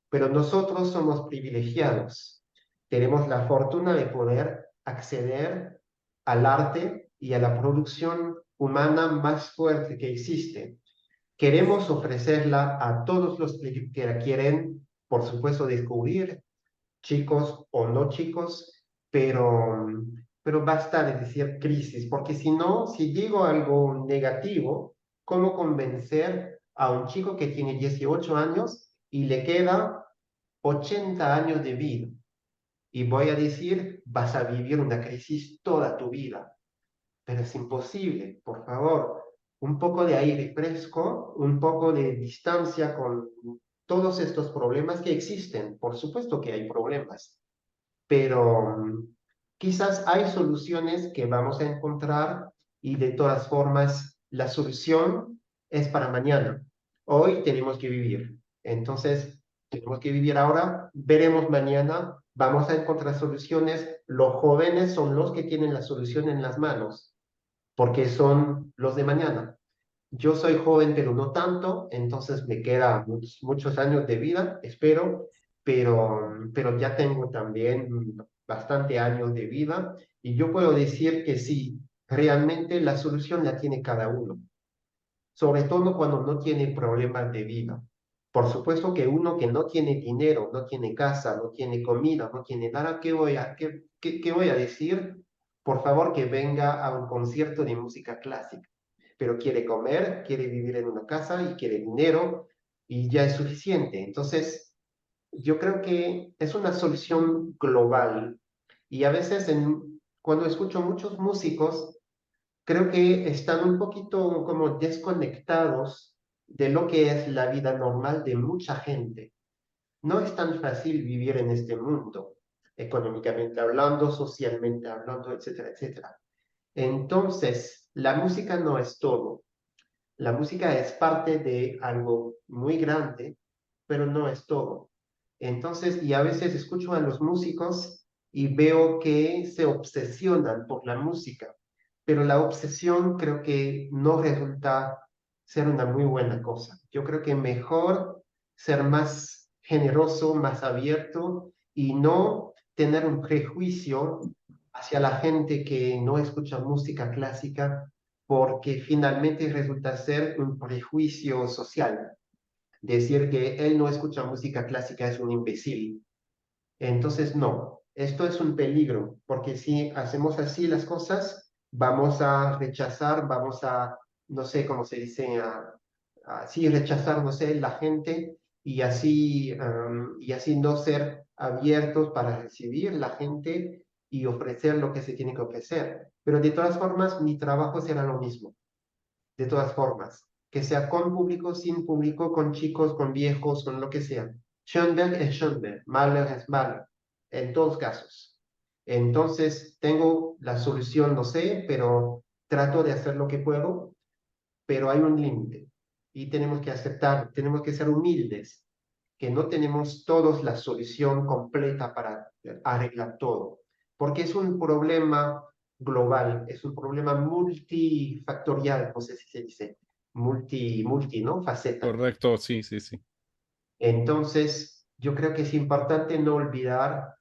pero nosotros somos privilegiados. Tenemos la fortuna de poder acceder al arte y a la producción humana más fuerte que existe. Queremos ofrecerla a todos los que la quieren, por supuesto, descubrir, chicos o no chicos, pero basta de decir crisis, porque si no, si digo algo negativo, ¿cómo convencer a un chico que tiene 18 años y le queda 80 años de vida? Y voy a decir, vas a vivir una crisis toda tu vida, pero es imposible, por favor. Un poco de aire fresco, un poco de distancia con todos estos problemas que existen. Por supuesto que hay problemas, pero quizás hay soluciones que vamos a encontrar y de todas formas la solución es para mañana. Hoy tenemos que vivir. Entonces, tenemos que vivir ahora, veremos mañana, vamos a encontrar soluciones. Los jóvenes son los que tienen la solución en las manos, porque son los de mañana. Yo soy joven, pero no tanto, entonces me quedan muchos años de vida, espero, pero ya tengo también bastante años de vida y yo puedo decir que sí, realmente la solución la tiene cada uno, sobre todo cuando no tiene problemas de vida. Por supuesto que uno que no tiene dinero, no tiene casa, no tiene comida, no tiene nada, ¿qué voy a decir? Por favor, que venga a un concierto de música clásica. Pero quiere comer, quiere vivir en una casa y quiere dinero y ya es suficiente. Entonces, yo creo que es una solución global y a veces cuando escucho muchos músicos, creo que están un poquito como desconectados de lo que es la vida normal de mucha gente. No es tan fácil vivir en este mundo, económicamente hablando, socialmente hablando, etcétera, etcétera. Entonces, la música no es todo. La música es parte de algo muy grande, pero no es todo. Entonces, y a veces escucho a los músicos y veo que se obsesionan por la música, pero la obsesión creo que no resulta ser una muy buena cosa. Yo creo que mejor ser más generoso, más abierto y no tener un prejuicio hacia la gente que no escucha música clásica porque finalmente resulta ser un prejuicio social. Decir que él no escucha música clásica es un imbécil. Entonces, no, esto es un peligro, porque si hacemos así las cosas, vamos a rechazar, vamos a, no sé cómo se dice, así rechazar, no sé, la gente y así no ser abiertos para recibir la gente y ofrecer lo que se tiene que ofrecer. Pero de todas formas, mi trabajo será lo mismo, de todas formas, que sea con público, sin público, con chicos, con viejos, con lo que sea. Schoenberg es Schoenberg, Mahler es Mahler, en todos casos. Entonces, tengo la solución, no sé, pero trato de hacer lo que puedo, pero hay un límite y tenemos que aceptar, tenemos que ser humildes, que no tenemos todos la solución completa para arreglar todo, porque es un problema global, es un problema multifactorial, no sé si se dice, multi, ¿no? Faceta. Correcto, sí, sí, sí. Entonces, yo creo que es importante no olvidar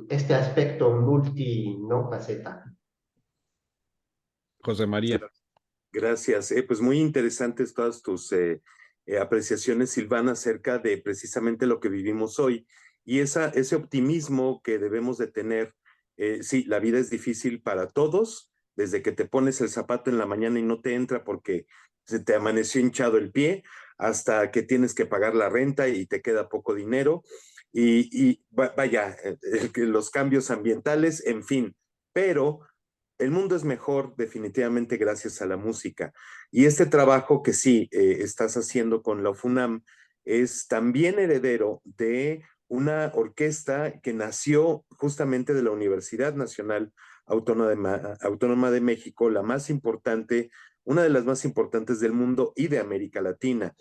este aspecto multi, ¿no? Faceta. José María. Gracias. Pues muy interesantes todas tus apreciaciones, Silvana, acerca de precisamente lo que vivimos hoy y ese optimismo que debemos de tener. Sí, la vida es difícil para todos, desde que te pones el zapato en la mañana y no te entra porque se te amaneció hinchado el pie, hasta que tienes que pagar la renta y te queda poco dinero. Vaya, los cambios ambientales, en fin, pero el mundo es mejor definitivamente gracias a la música. Y este trabajo que sí estás haciendo con la UFUNAM es también heredero de una orquesta que nació justamente de la Universidad Nacional Autónoma de México, la más importante, una de las más importantes del mundo y de América Latina.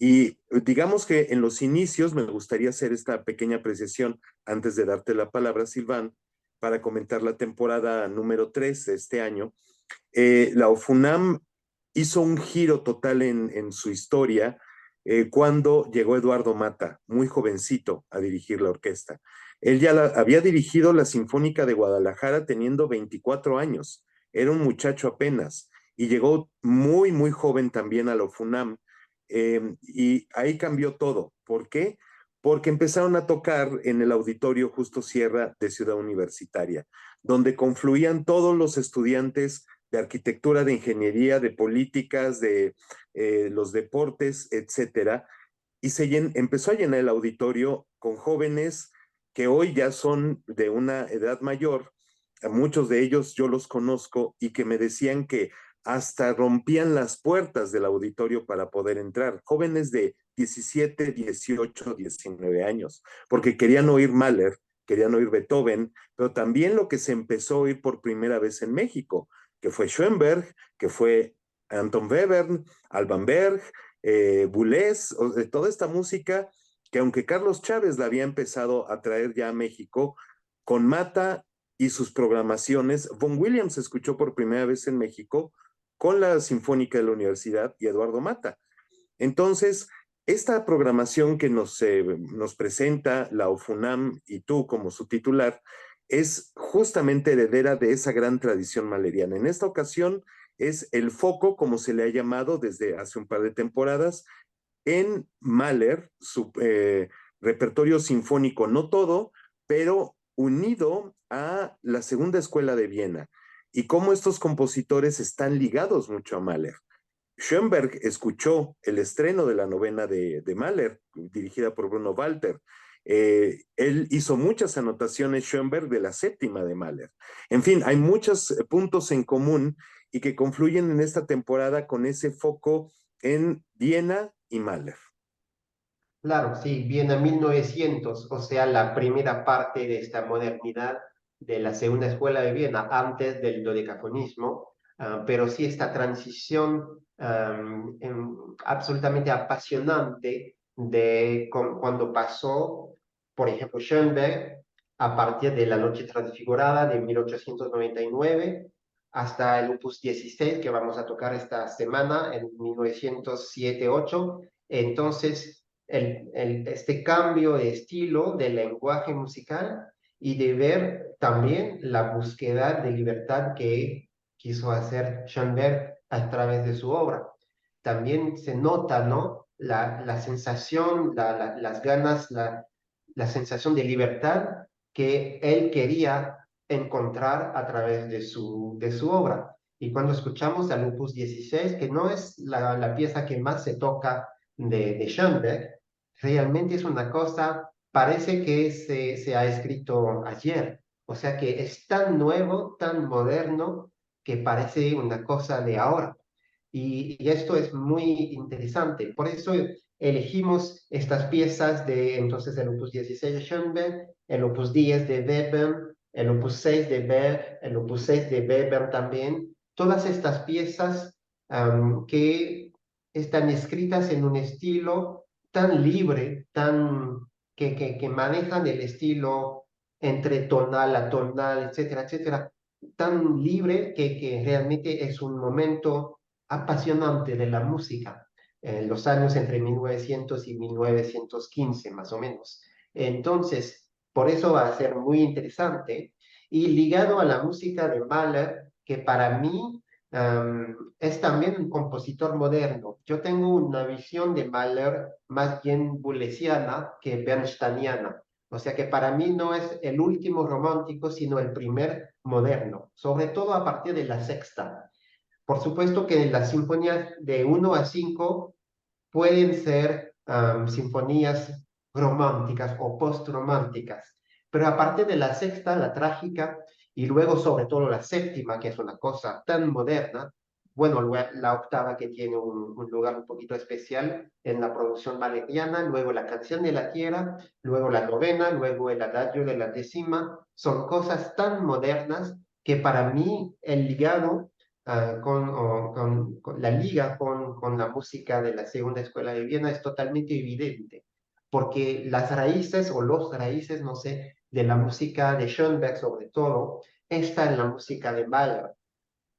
Y digamos que en los inicios me gustaría hacer esta pequeña apreciación antes de darte la palabra, Silván, para comentar la temporada número 3 de este año. La OFUNAM hizo un giro total en su historia cuando llegó Eduardo Mata, muy jovencito, a dirigir la orquesta. Él ya había dirigido la Sinfónica de Guadalajara teniendo 24 años, era un muchacho apenas, y llegó muy, muy joven también a la OFUNAM, y ahí cambió todo. ¿Por qué? Porque empezaron a tocar en el Auditorio Justo Sierra de Ciudad Universitaria, donde confluían todos los estudiantes de arquitectura, de ingeniería, de políticas, de los deportes, etcétera, y empezó a llenar el auditorio con jóvenes que hoy ya son de una edad mayor, a muchos de ellos yo los conozco y que me decían que hasta rompían las puertas del auditorio para poder entrar, jóvenes de 17, 18, 19 años, porque querían oír Mahler, querían oír Beethoven, pero también lo que se empezó a oír por primera vez en México, que fue Schoenberg, que fue Anton Webern, Alban Berg, Boulez, toda esta música que aunque Carlos Chávez la había empezado a traer ya a México, con Mata y sus programaciones, Von Williams se escuchó por primera vez en México con la Sinfónica de la Universidad y Eduardo Mata. Entonces, esta programación que nos presenta la OFUNAM y tú como su titular es justamente heredera de esa gran tradición maleriana. En esta ocasión es el foco, como se le ha llamado desde hace un par de temporadas, en Mahler, su repertorio sinfónico, no todo, pero unido a la Segunda Escuela de Viena y cómo estos compositores están ligados mucho a Mahler. Schoenberg escuchó el estreno de la novena de Mahler, dirigida por Bruno Walter. Él hizo muchas anotaciones, Schoenberg, de la séptima de Mahler. En fin, hay muchos puntos en común y que confluyen en esta temporada con ese foco en Viena y Mahler. Claro, sí, viene a 1900, o sea, la primera parte de esta modernidad de la segunda escuela de Viena, antes del dodecafonismo, pero sí esta transición absolutamente apasionante cuando pasó, por ejemplo, Schoenberg, a partir de la Noche Transfigurada de 1899 hasta el Opus 16 que vamos a tocar esta semana en 1907-8. Entonces, este cambio de estilo, de lenguaje musical y de ver también la búsqueda de libertad que quiso hacer Schoenberg a través de su obra. También se nota, ¿no? La sensación, las ganas, la sensación de libertad que él quería encontrar a través de su obra. Y cuando escuchamos al Opus 16, que no es la pieza que más se toca de Schoenberg, realmente es una cosa, parece que se ha escrito ayer. O sea que es tan nuevo, tan moderno, que parece una cosa de ahora. Y esto es muy interesante. Por eso elegimos estas piezas de entonces el Opus 16 de Schoenberg, el Opus 10 de Webern, el Opus 6 de Berg, el Opus 6 de Webern también. Todas estas piezas que están escritas en un estilo tan libre, que manejan el estilo entre tonal a tonal, etcétera, etcétera, tan libre que realmente es un momento apasionante de la música, en los años entre 1900 y 1915 más o menos. Entonces, por eso va a ser muy interesante y ligado a la música de Mahler, que para mí es también un compositor moderno. Yo tengo una visión de Mahler más bien bulesiana que bernsteiniana. O sea que para mí no es el último romántico, sino el primer moderno, sobre todo a partir de la sexta. Por supuesto que las sinfonías de 1 a 5 pueden ser sinfonías románticas o postrománticas, pero aparte de la sexta, la trágica, y luego sobre todo la séptima, que es una cosa tan moderna, bueno, la octava que tiene un lugar un poquito especial en la producción valeriana, luego la canción de la tierra, luego la novena, luego el adagio de la décima, son cosas tan modernas que para mí el ligado con la liga con la música de la Segunda Escuela de Viena es totalmente evidente, porque las raíces o los raíces, no sé, de la música de Schoenberg sobre todo, está en la música de Mahler,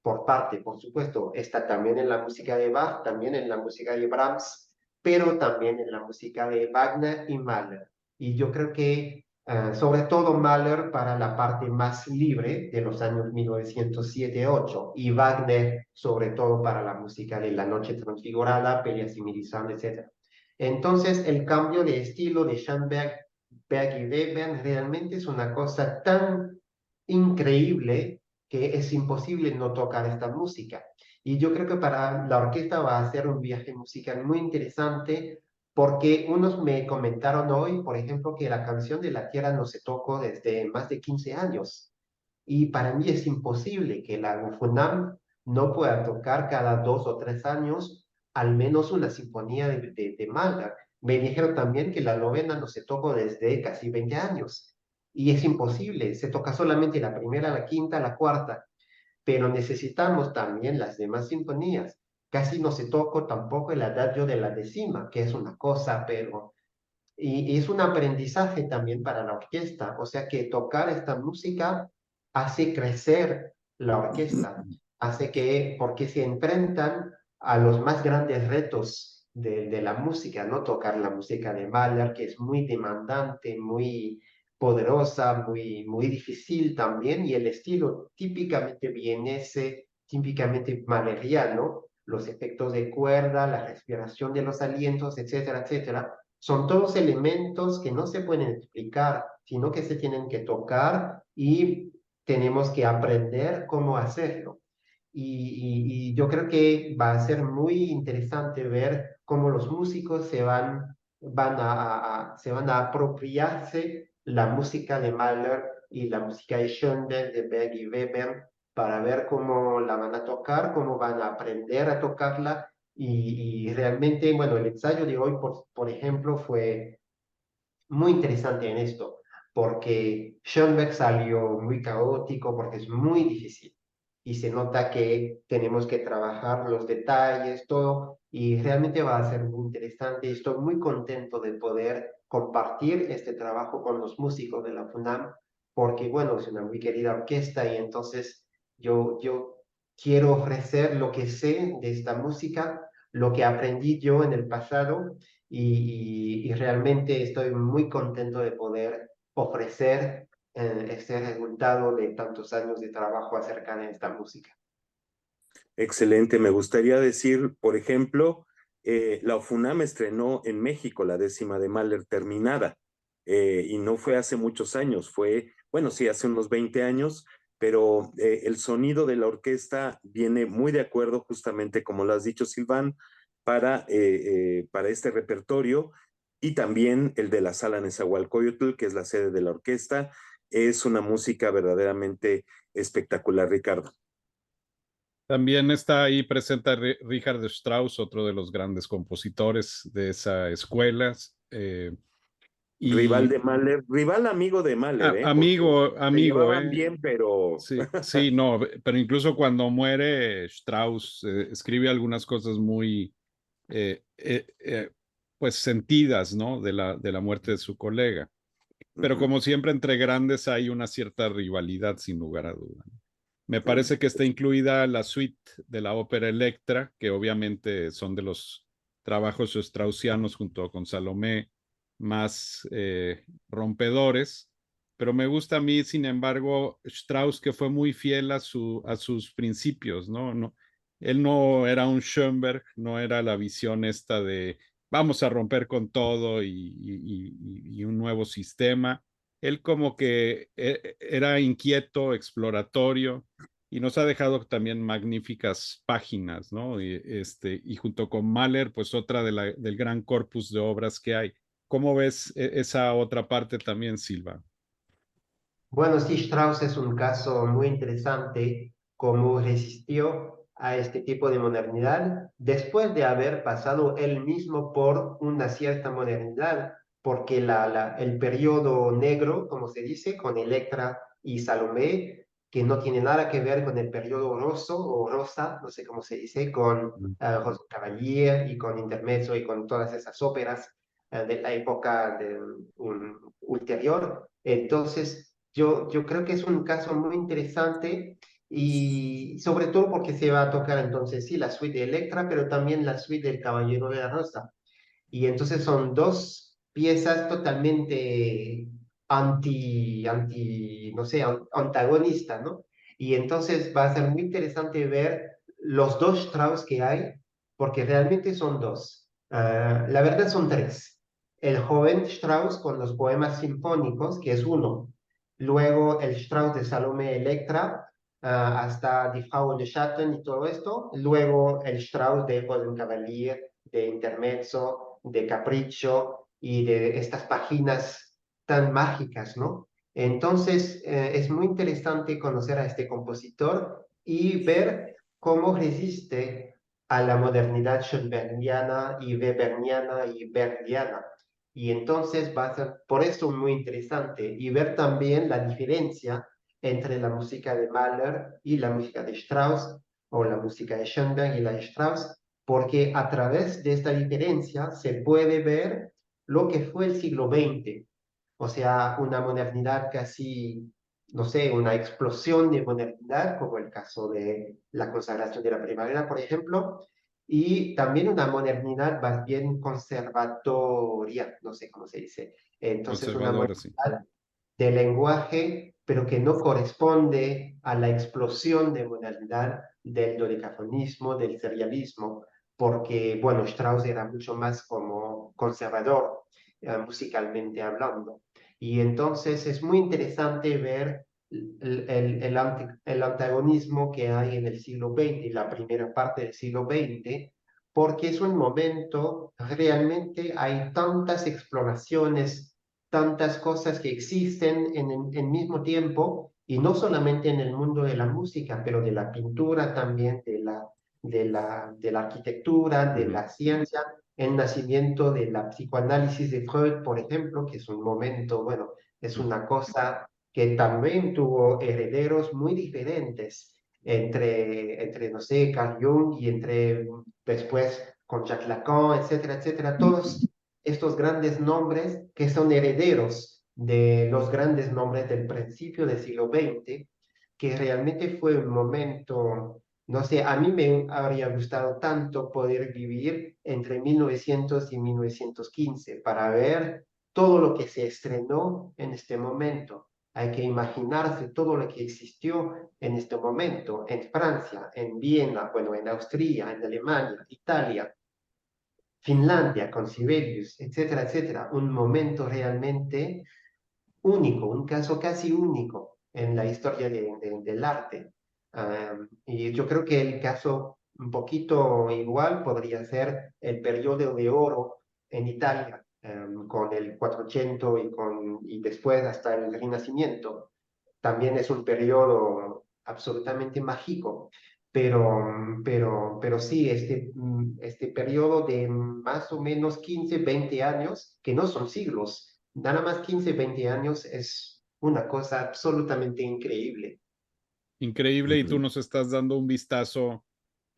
por parte, por supuesto, está también en la música de Bach, también en la música de Brahms, pero también en la música de Wagner y Mahler. Y yo creo que sobre todo Mahler para la parte más libre de los años 1907-8 y Wagner sobre todo para la música de La Noche Transfigurada, Peleas y Melisande, etc. Entonces el cambio de estilo de Schoenberg, Berg y Webern realmente es una cosa tan increíble que es imposible no tocar esta música. Y yo creo que para la orquesta va a ser un viaje musical muy interesante porque unos me comentaron hoy, por ejemplo, que la canción de la Tierra no se tocó desde más de 15 años. Y para mí es imposible que la FUNAM no pueda tocar cada 2 o 3 años al menos una sinfonía de Mahler. Me dijeron también que la novena no se tocó desde casi 20 años. Y es imposible, se toca solamente la primera, la quinta, la cuarta, pero necesitamos también las demás sinfonías. Casi no se tocó tampoco el adagio de la décima, que es una cosa, pero y es un aprendizaje también para la orquesta, o sea que tocar esta música hace crecer la orquesta, hace que, porque se enfrentan a los más grandes retos de la música, ¿no? Tocar la música de Mahler, que es muy demandante, muy poderosa, muy difícil también, y el estilo típicamente vienese, típicamente mahleriano, los efectos de cuerda, la respiración de los alientos, etcétera, etcétera son todos elementos que no se pueden explicar, sino que se tienen que tocar y tenemos que aprender cómo hacerlo. Y yo creo que va a ser muy interesante ver cómo los músicos se van a apropiarse la música de Mahler y la música de Schoenberg, de Berg y Weber, para ver cómo la van a tocar, cómo van a aprender a tocarla y realmente, bueno, el ensayo de hoy, por ejemplo, fue muy interesante en esto, porque Schoenberg salió muy caótico, porque es muy difícil. Y se nota que tenemos que trabajar los detalles, todo, y realmente va a ser muy interesante. Y estoy muy contento de poder compartir este trabajo con los músicos de la FUNAM, porque, bueno, es una muy querida orquesta y entonces yo quiero ofrecer lo que sé de esta música, lo que aprendí yo en el pasado y realmente estoy muy contento de poder ofrecer este resultado de tantos años de trabajo acerca de esta música. Excelente. Me gustaría decir, por ejemplo, la UFUNAM estrenó en México la décima de Mahler terminada y no fue hace muchos años, fue, bueno, sí, hace unos 20 años, pero el sonido de la orquesta viene muy de acuerdo, justamente como lo has dicho, Silván, para este repertorio, y también el de la Sala Nezahualcóyotl, que es la sede de la orquesta. Es una música verdaderamente espectacular, Ricardo. También está ahí presente Richard Strauss, otro de los grandes compositores de esa escuela. Rival Y de Mahler, rival amigo de Mahler, porque amigo, se amigo, llevaban bien, pero sí, sí, no, pero incluso cuando muere Strauss, escribe algunas cosas muy, eh, eh, eh, pues sentidas, ¿no? De la muerte de su colega. Pero ujú, como siempre entre grandes hay una cierta rivalidad, sin lugar a duda. Me sí. parece que está incluida la suite de la ópera Electra, que obviamente son de los trabajos straussianos junto con Salomé más rompedores, pero me gusta a mí, sin embargo, Strauss, que fue muy fiel a sus principios, ¿no? No, él no era un Schoenberg, no era la visión esta de vamos a romper con todo y un nuevo sistema. Él como que era inquieto, exploratorio, y nos ha dejado también magníficas páginas, ¿no? Y junto con Mahler, pues otra del gran corpus de obras que hay. ¿Cómo ves esa otra parte también, Silva? Bueno, sí, Strauss es un caso muy interesante, cómo resistió a este tipo de modernidad después de haber pasado él mismo por una cierta modernidad, porque el periodo negro, como se dice, con Electra y Salomé, que no tiene nada que ver con el periodo roso o rosa, no sé cómo se dice, con Cavalier y con Intermezzo y con todas esas óperas de la época ulterior. Entonces, yo creo que es un caso muy interesante y sobre todo porque se va a tocar entonces sí la suite de Electra, pero también la suite del Caballero de la Rosa. Y entonces son dos piezas totalmente no sé, antagonistas, ¿no? Y entonces va a ser muy interesante ver los dos Strauss que hay, porque realmente son dos. La verdad son tres. El joven Strauss con los poemas sinfónicos, que es uno. Luego el Strauss de Salomé Electra, hasta Die Frau de Schatten y todo esto. Luego el Strauss de Cavalier, de Intermezzo, de Capriccio y de estas páginas tan mágicas, ¿no? Entonces, es muy interesante conocer a este compositor y ver cómo resiste a la modernidad schoenbergiana y weberiana y verdiana. Y entonces va a ser por eso muy interesante y ver también la diferencia entre la música de Mahler y la música de Strauss o la música de Schoenberg y la de Strauss, porque a través de esta diferencia se puede ver lo que fue el siglo XX, o sea, una modernidad casi, no sé, una explosión de modernidad, como el caso de la consagración de la primavera, por ejemplo, y también una modernidad más bien conservatoria, no sé cómo se dice. Entonces, una Conservadora, sí. modernidad de lenguaje, pero que no corresponde a la explosión de modernidad del dodecafonismo, del serialismo, porque, bueno, Strauss era mucho más como conservador, musicalmente hablando. Y entonces es muy interesante ver el antagonismo que hay en el siglo XX, la primera parte del siglo XX, porque es un momento, realmente hay tantas exploraciones, tantas cosas que existen en mismo tiempo, y no solamente en el mundo de la música, pero de la pintura también, de la arquitectura, de Ujú, la ciencia, el nacimiento de la psicoanálisis de Freud, por ejemplo, que es un momento, bueno, es una cosa que también tuvo herederos muy diferentes no sé, Carl Jung y entre después con Jacques Lacan, etcétera, etcétera, todos estos grandes nombres que son herederos de los grandes nombres del principio del siglo XX, que realmente fue un momento, no sé, a mí me habría gustado tanto poder vivir entre 1900 y 1915 para ver todo lo que se estrenó en este momento. Hay que imaginarse todo lo que existió en este momento en Francia, en Viena, bueno, en Austria, en Alemania, Italia, Finlandia, con Sibelius, etcétera, etcétera. Un momento realmente único, un caso casi único. en la historia del arte. Y yo creo que el caso un poquito igual podría ser el periodo de oro en Italia, con el 400 y después hasta el Renacimiento. También es un periodo absolutamente mágico, pero sí, este periodo de más o menos 15 20 años, que no son siglos, nada más 15 20 años es una cosa absolutamente increíble. Increíble, y tú Ujú. nos estás dando un vistazo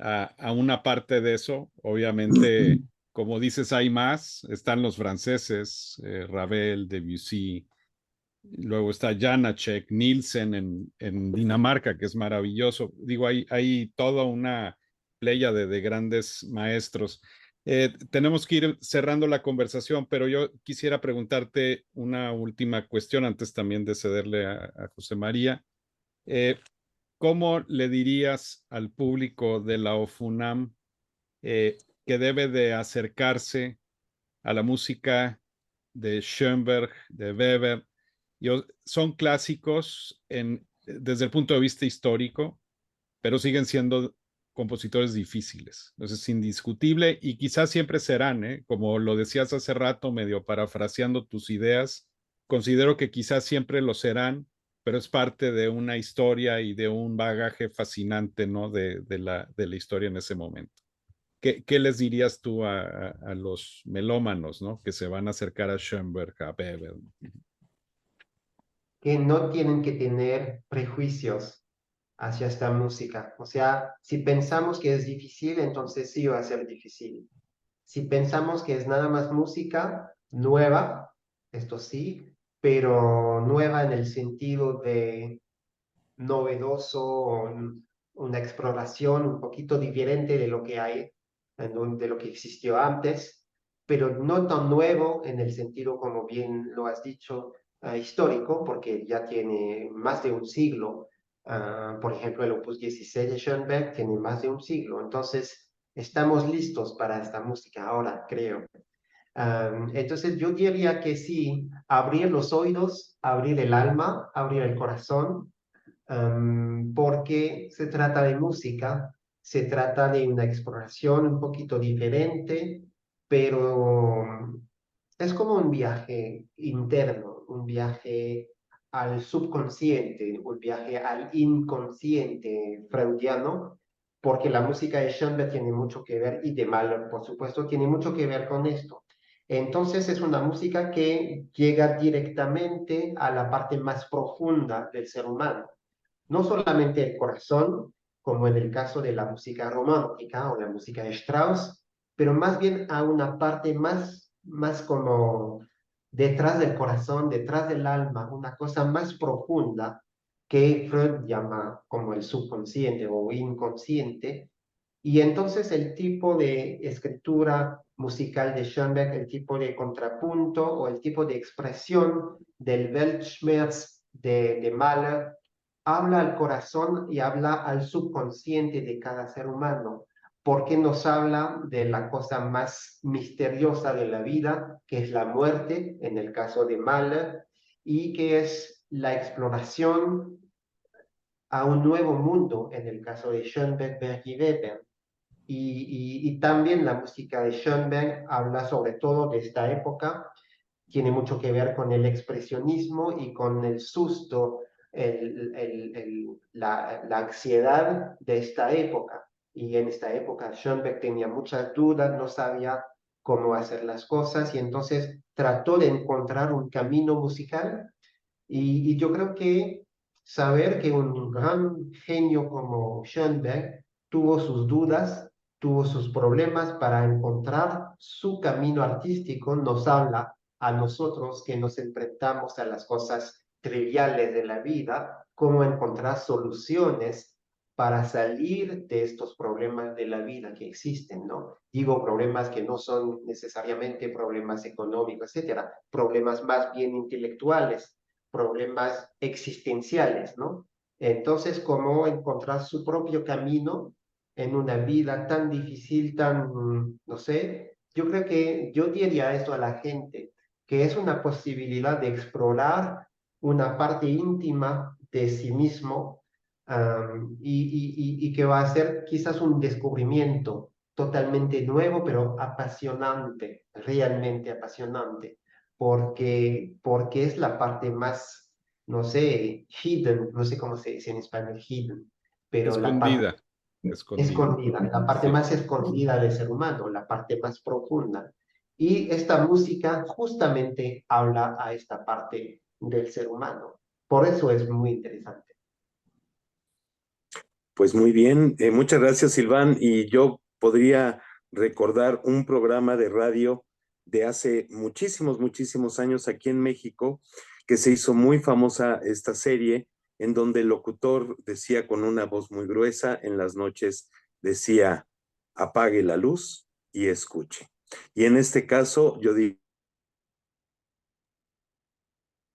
a una parte de eso. Obviamente, como dices, hay más. Están los franceses, Ravel, Debussy, luego está Janáček, Nielsen en Dinamarca, que es maravilloso. Digo, hay toda una playa de grandes maestros. Tenemos que ir cerrando la conversación, pero yo quisiera preguntarte una última cuestión antes también de cederle a José María. Eh, ¿Cómo le dirías al público de la OFUNAM que debe de acercarse a la música de Schoenberg, de Weber? Son clásicos desde el punto de vista histórico, pero siguen siendo compositores difíciles. Eso es indiscutible y quizás siempre serán, ¿eh? Como lo decías hace rato, medio parafraseando tus ideas, considero que quizás siempre lo serán, pero es parte de una historia y de un bagaje fascinante, ¿no? De la historia en ese momento. ¿Qué les dirías tú a los melómanos, ¿no? Que se van a acercar a Schoenberg, a Weber? Que no tienen que tener prejuicios hacia esta música. O sea, si pensamos que es difícil, entonces sí va a ser difícil. Si pensamos que es nada más música nueva, esto sí, pero nueva en el sentido de novedoso, una exploración un poquito diferente de lo que hay, de lo que existió antes, pero no tan nuevo en el sentido, como bien lo has dicho, histórico, porque ya tiene más de un siglo. Por ejemplo, el Opus 16 de Schoenberg tiene más de un siglo, entonces estamos listos para esta música ahora, creo. Entonces yo diría que sí, abrir los oídos, abrir el alma, abrir el corazón, porque se trata de música, se trata de una exploración un poquito diferente, pero es como un viaje interno, un viaje al subconsciente, un viaje al inconsciente freudiano, porque la música de Schoenberg tiene mucho que ver, y de Mahler, por supuesto, tiene mucho que ver con esto. Entonces es una música que llega directamente a la parte más profunda del ser humano, no solamente el corazón, como en el caso de la música romántica o la música de Strauss, pero más bien a una parte más como detrás del corazón, detrás del alma, una cosa más profunda que Freud llama como el subconsciente o inconsciente. Y entonces el tipo de escritura musical de Schoenberg, el tipo de contrapunto o el tipo de expresión del Weltschmerz de Mahler, habla al corazón y habla al subconsciente de cada ser humano, porque nos habla de la cosa más misteriosa de la vida, que es la muerte, en el caso de Mahler, y que es la exploración a un nuevo mundo, en el caso de Schoenberg, Berg y Weber. Y también la música de Schoenberg habla sobre todo de esta época, tiene mucho que ver con el expresionismo y con el susto, la ansiedad de esta época. Y en esta época Schoenberg tenía muchas dudas, no sabía cómo hacer las cosas y entonces trató de encontrar un camino musical y yo creo que saber que un gran genio como Schoenberg tuvo sus dudas, tuvo sus problemas para encontrar su camino artístico, nos habla a nosotros que nos enfrentamos a las cosas triviales de la vida, cómo encontrar soluciones para salir de estos problemas de la vida que existen, ¿no? Digo problemas que no son necesariamente problemas económicos, etcétera, problemas más bien intelectuales, problemas existenciales, ¿no? Entonces, ¿cómo encontrar su propio camino en una vida tan difícil, tan, no sé? Yo creo que yo diría esto a la gente, que es una posibilidad de explorar una parte íntima de sí mismo, y que va a ser quizás un descubrimiento totalmente nuevo, pero apasionante, realmente apasionante, porque es la parte más, no sé, hidden, no sé cómo se dice en español, hidden, pero la parte Escondida, escondida. escondida, la parte Sí. más escondida del ser humano, la parte más profunda. Y esta música justamente habla a esta parte del ser humano. Por eso es muy interesante. Pues muy bien, muchas gracias Silván. Y yo podría recordar un programa de radio de hace muchísimos, muchísimos años aquí en México, que se hizo muy famosa esta serie, en donde el locutor decía con una voz muy gruesa en las noches, decía, apague la luz y escuche. Y en este caso, yo digo,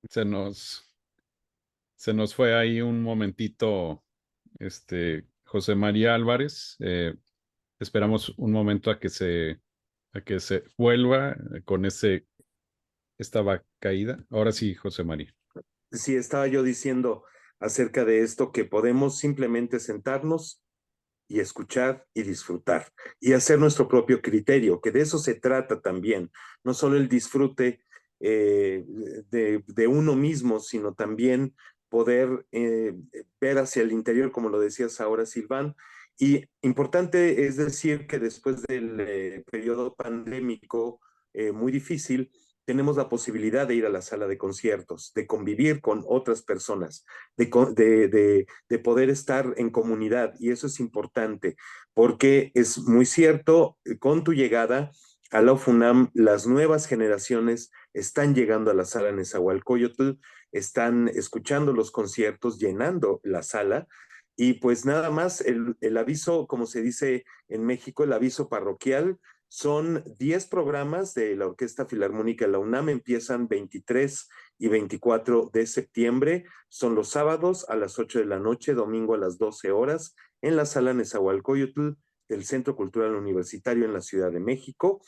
Se nos, se nos fue ahí un momentito, José María Álvarez. Esperamos un momento a que se vuelva con estaba caída. Ahora sí, José María. sí, estaba yo diciendo acerca de esto, que podemos simplemente sentarnos y escuchar y disfrutar y hacer nuestro propio criterio, que de eso se trata también, no solo el disfrute de uno mismo, sino también poder ver hacia el interior, como lo decías ahora, Silván. Y importante es decir que después del periodo pandémico muy difícil, tenemos la posibilidad de ir a la sala de conciertos, de convivir con otras personas, de poder estar en comunidad. Y eso es importante, porque es muy cierto, con tu llegada a la UFUNAM, las nuevas generaciones están llegando a la sala Nezahualcóyotl, están escuchando los conciertos, llenando la sala. Y pues nada más, el aviso, como se dice en México, el aviso parroquial, son 10 programas de la Orquesta Filarmónica de la UNAM, empiezan 23 y 24 de septiembre, son los sábados a las 8 de la noche, domingo a las 12 horas, en la sala Nezahualcóyotl del Centro Cultural Universitario en la Ciudad de México.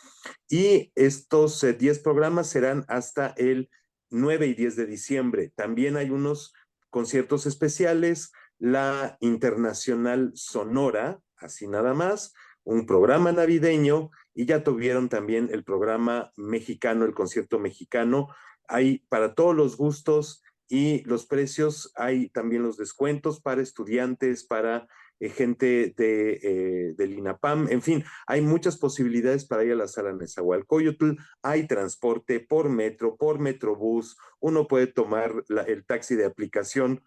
Y estos 10 programas serán hasta el 9 y 10 de diciembre. También hay unos conciertos especiales, la Internacional Sonora, así nada más, un programa navideño, y ya tuvieron también el programa mexicano, el concierto mexicano. Hay para todos los gustos y los precios, hay también los descuentos para estudiantes, para gente del INAPAM, en fin, hay muchas posibilidades para ir a la sala Nezahualcóyotl, hay transporte por metro, por metrobús, uno puede tomar el taxi de aplicación.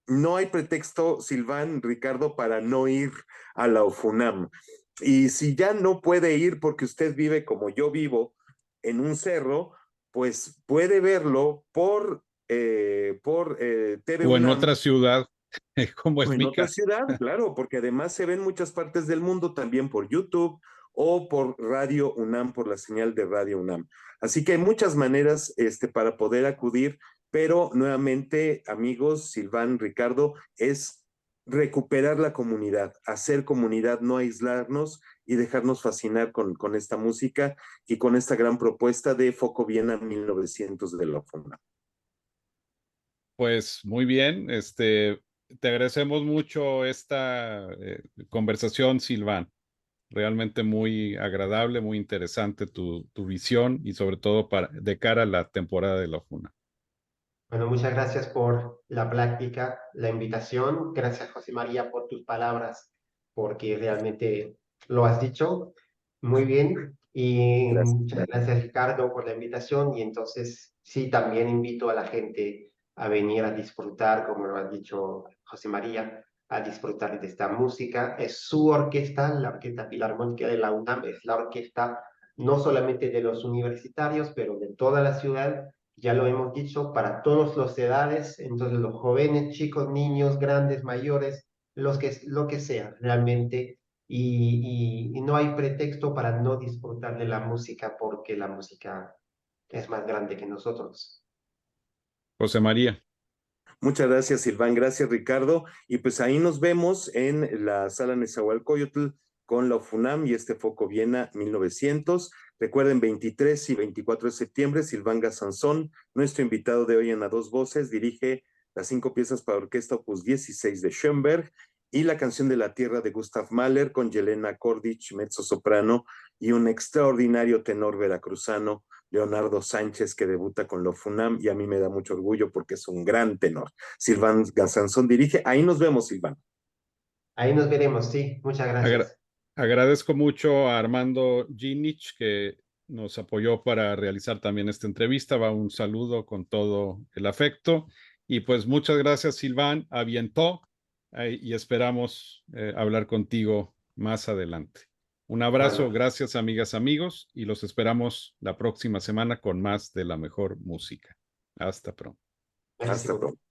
No hay pretexto, Silván, Ricardo, para no ir a la UFUNAM. Y si ya no puede ir porque usted vive como yo vivo en un cerro, pues puede verlo por TV O en UNAM otra ciudad, como o es en mi otra caso. ciudad, claro, porque además se ve en muchas partes del mundo, también por YouTube o por Radio UNAM, por la señal de Radio UNAM. Así que hay muchas maneras para poder acudir, pero nuevamente, amigos, Silván, Ricardo, es recuperar la comunidad, hacer comunidad, no aislarnos y dejarnos fascinar con esta música y con esta gran propuesta de Foco Viena 1900 de la FUNAM. Pues muy bien, te agradecemos mucho esta conversación, Silván. Realmente muy agradable, muy interesante tu visión y sobre todo de cara a la temporada de la FUNA. Bueno, muchas gracias por la plática, la invitación. Gracias, José María, por tus palabras, porque realmente lo has dicho muy bien. Y Gracias. muchas gracias, Ricardo, por la invitación. Y entonces, sí, también invito a la gente a venir a disfrutar, como lo ha dicho José María, a disfrutar de esta música. Es su orquesta, la Orquesta Filarmónica de la UNAM, es la orquesta no solamente de los universitarios, pero de toda la ciudad, ya lo hemos dicho, para todas las edades, entonces los jóvenes, chicos, niños, grandes, mayores, lo que sea, realmente. Y no hay pretexto para no disfrutar de la música porque la música es más grande que nosotros. José María, Muchas gracias, Silván. Gracias, Ricardo. Y pues ahí nos vemos en la sala Nezahualcóyotl con la UFUNAM y este Foco Viena 1900. Recuerden, 23 y 24 de septiembre, Silván Gasanzón, nuestro invitado de hoy en A Dos Voces, dirige las 5 piezas para orquesta opus 16 de Schoenberg y la canción de la tierra de Gustav Mahler con Yelena Kordich, mezzosoprano, y un extraordinario tenor veracruzano, Leonardo Sánchez, que debuta con la UFUNAM, y a mí me da mucho orgullo porque es un gran tenor. Silván Gasanzón dirige. Ahí nos vemos, Silván. Ahí nos veremos, sí. Muchas Agra- gracias. agradezco mucho a Armando Ginich, que nos apoyó para realizar también esta entrevista. Va un saludo con todo el afecto. Y pues muchas gracias, Silván. Avientó y esperamos hablar contigo más adelante. Un abrazo, Bueno, gracias, amigas, amigos, y los esperamos la próxima semana con más de la mejor música. Hasta pronto. merci Hasta beaucoup. pronto.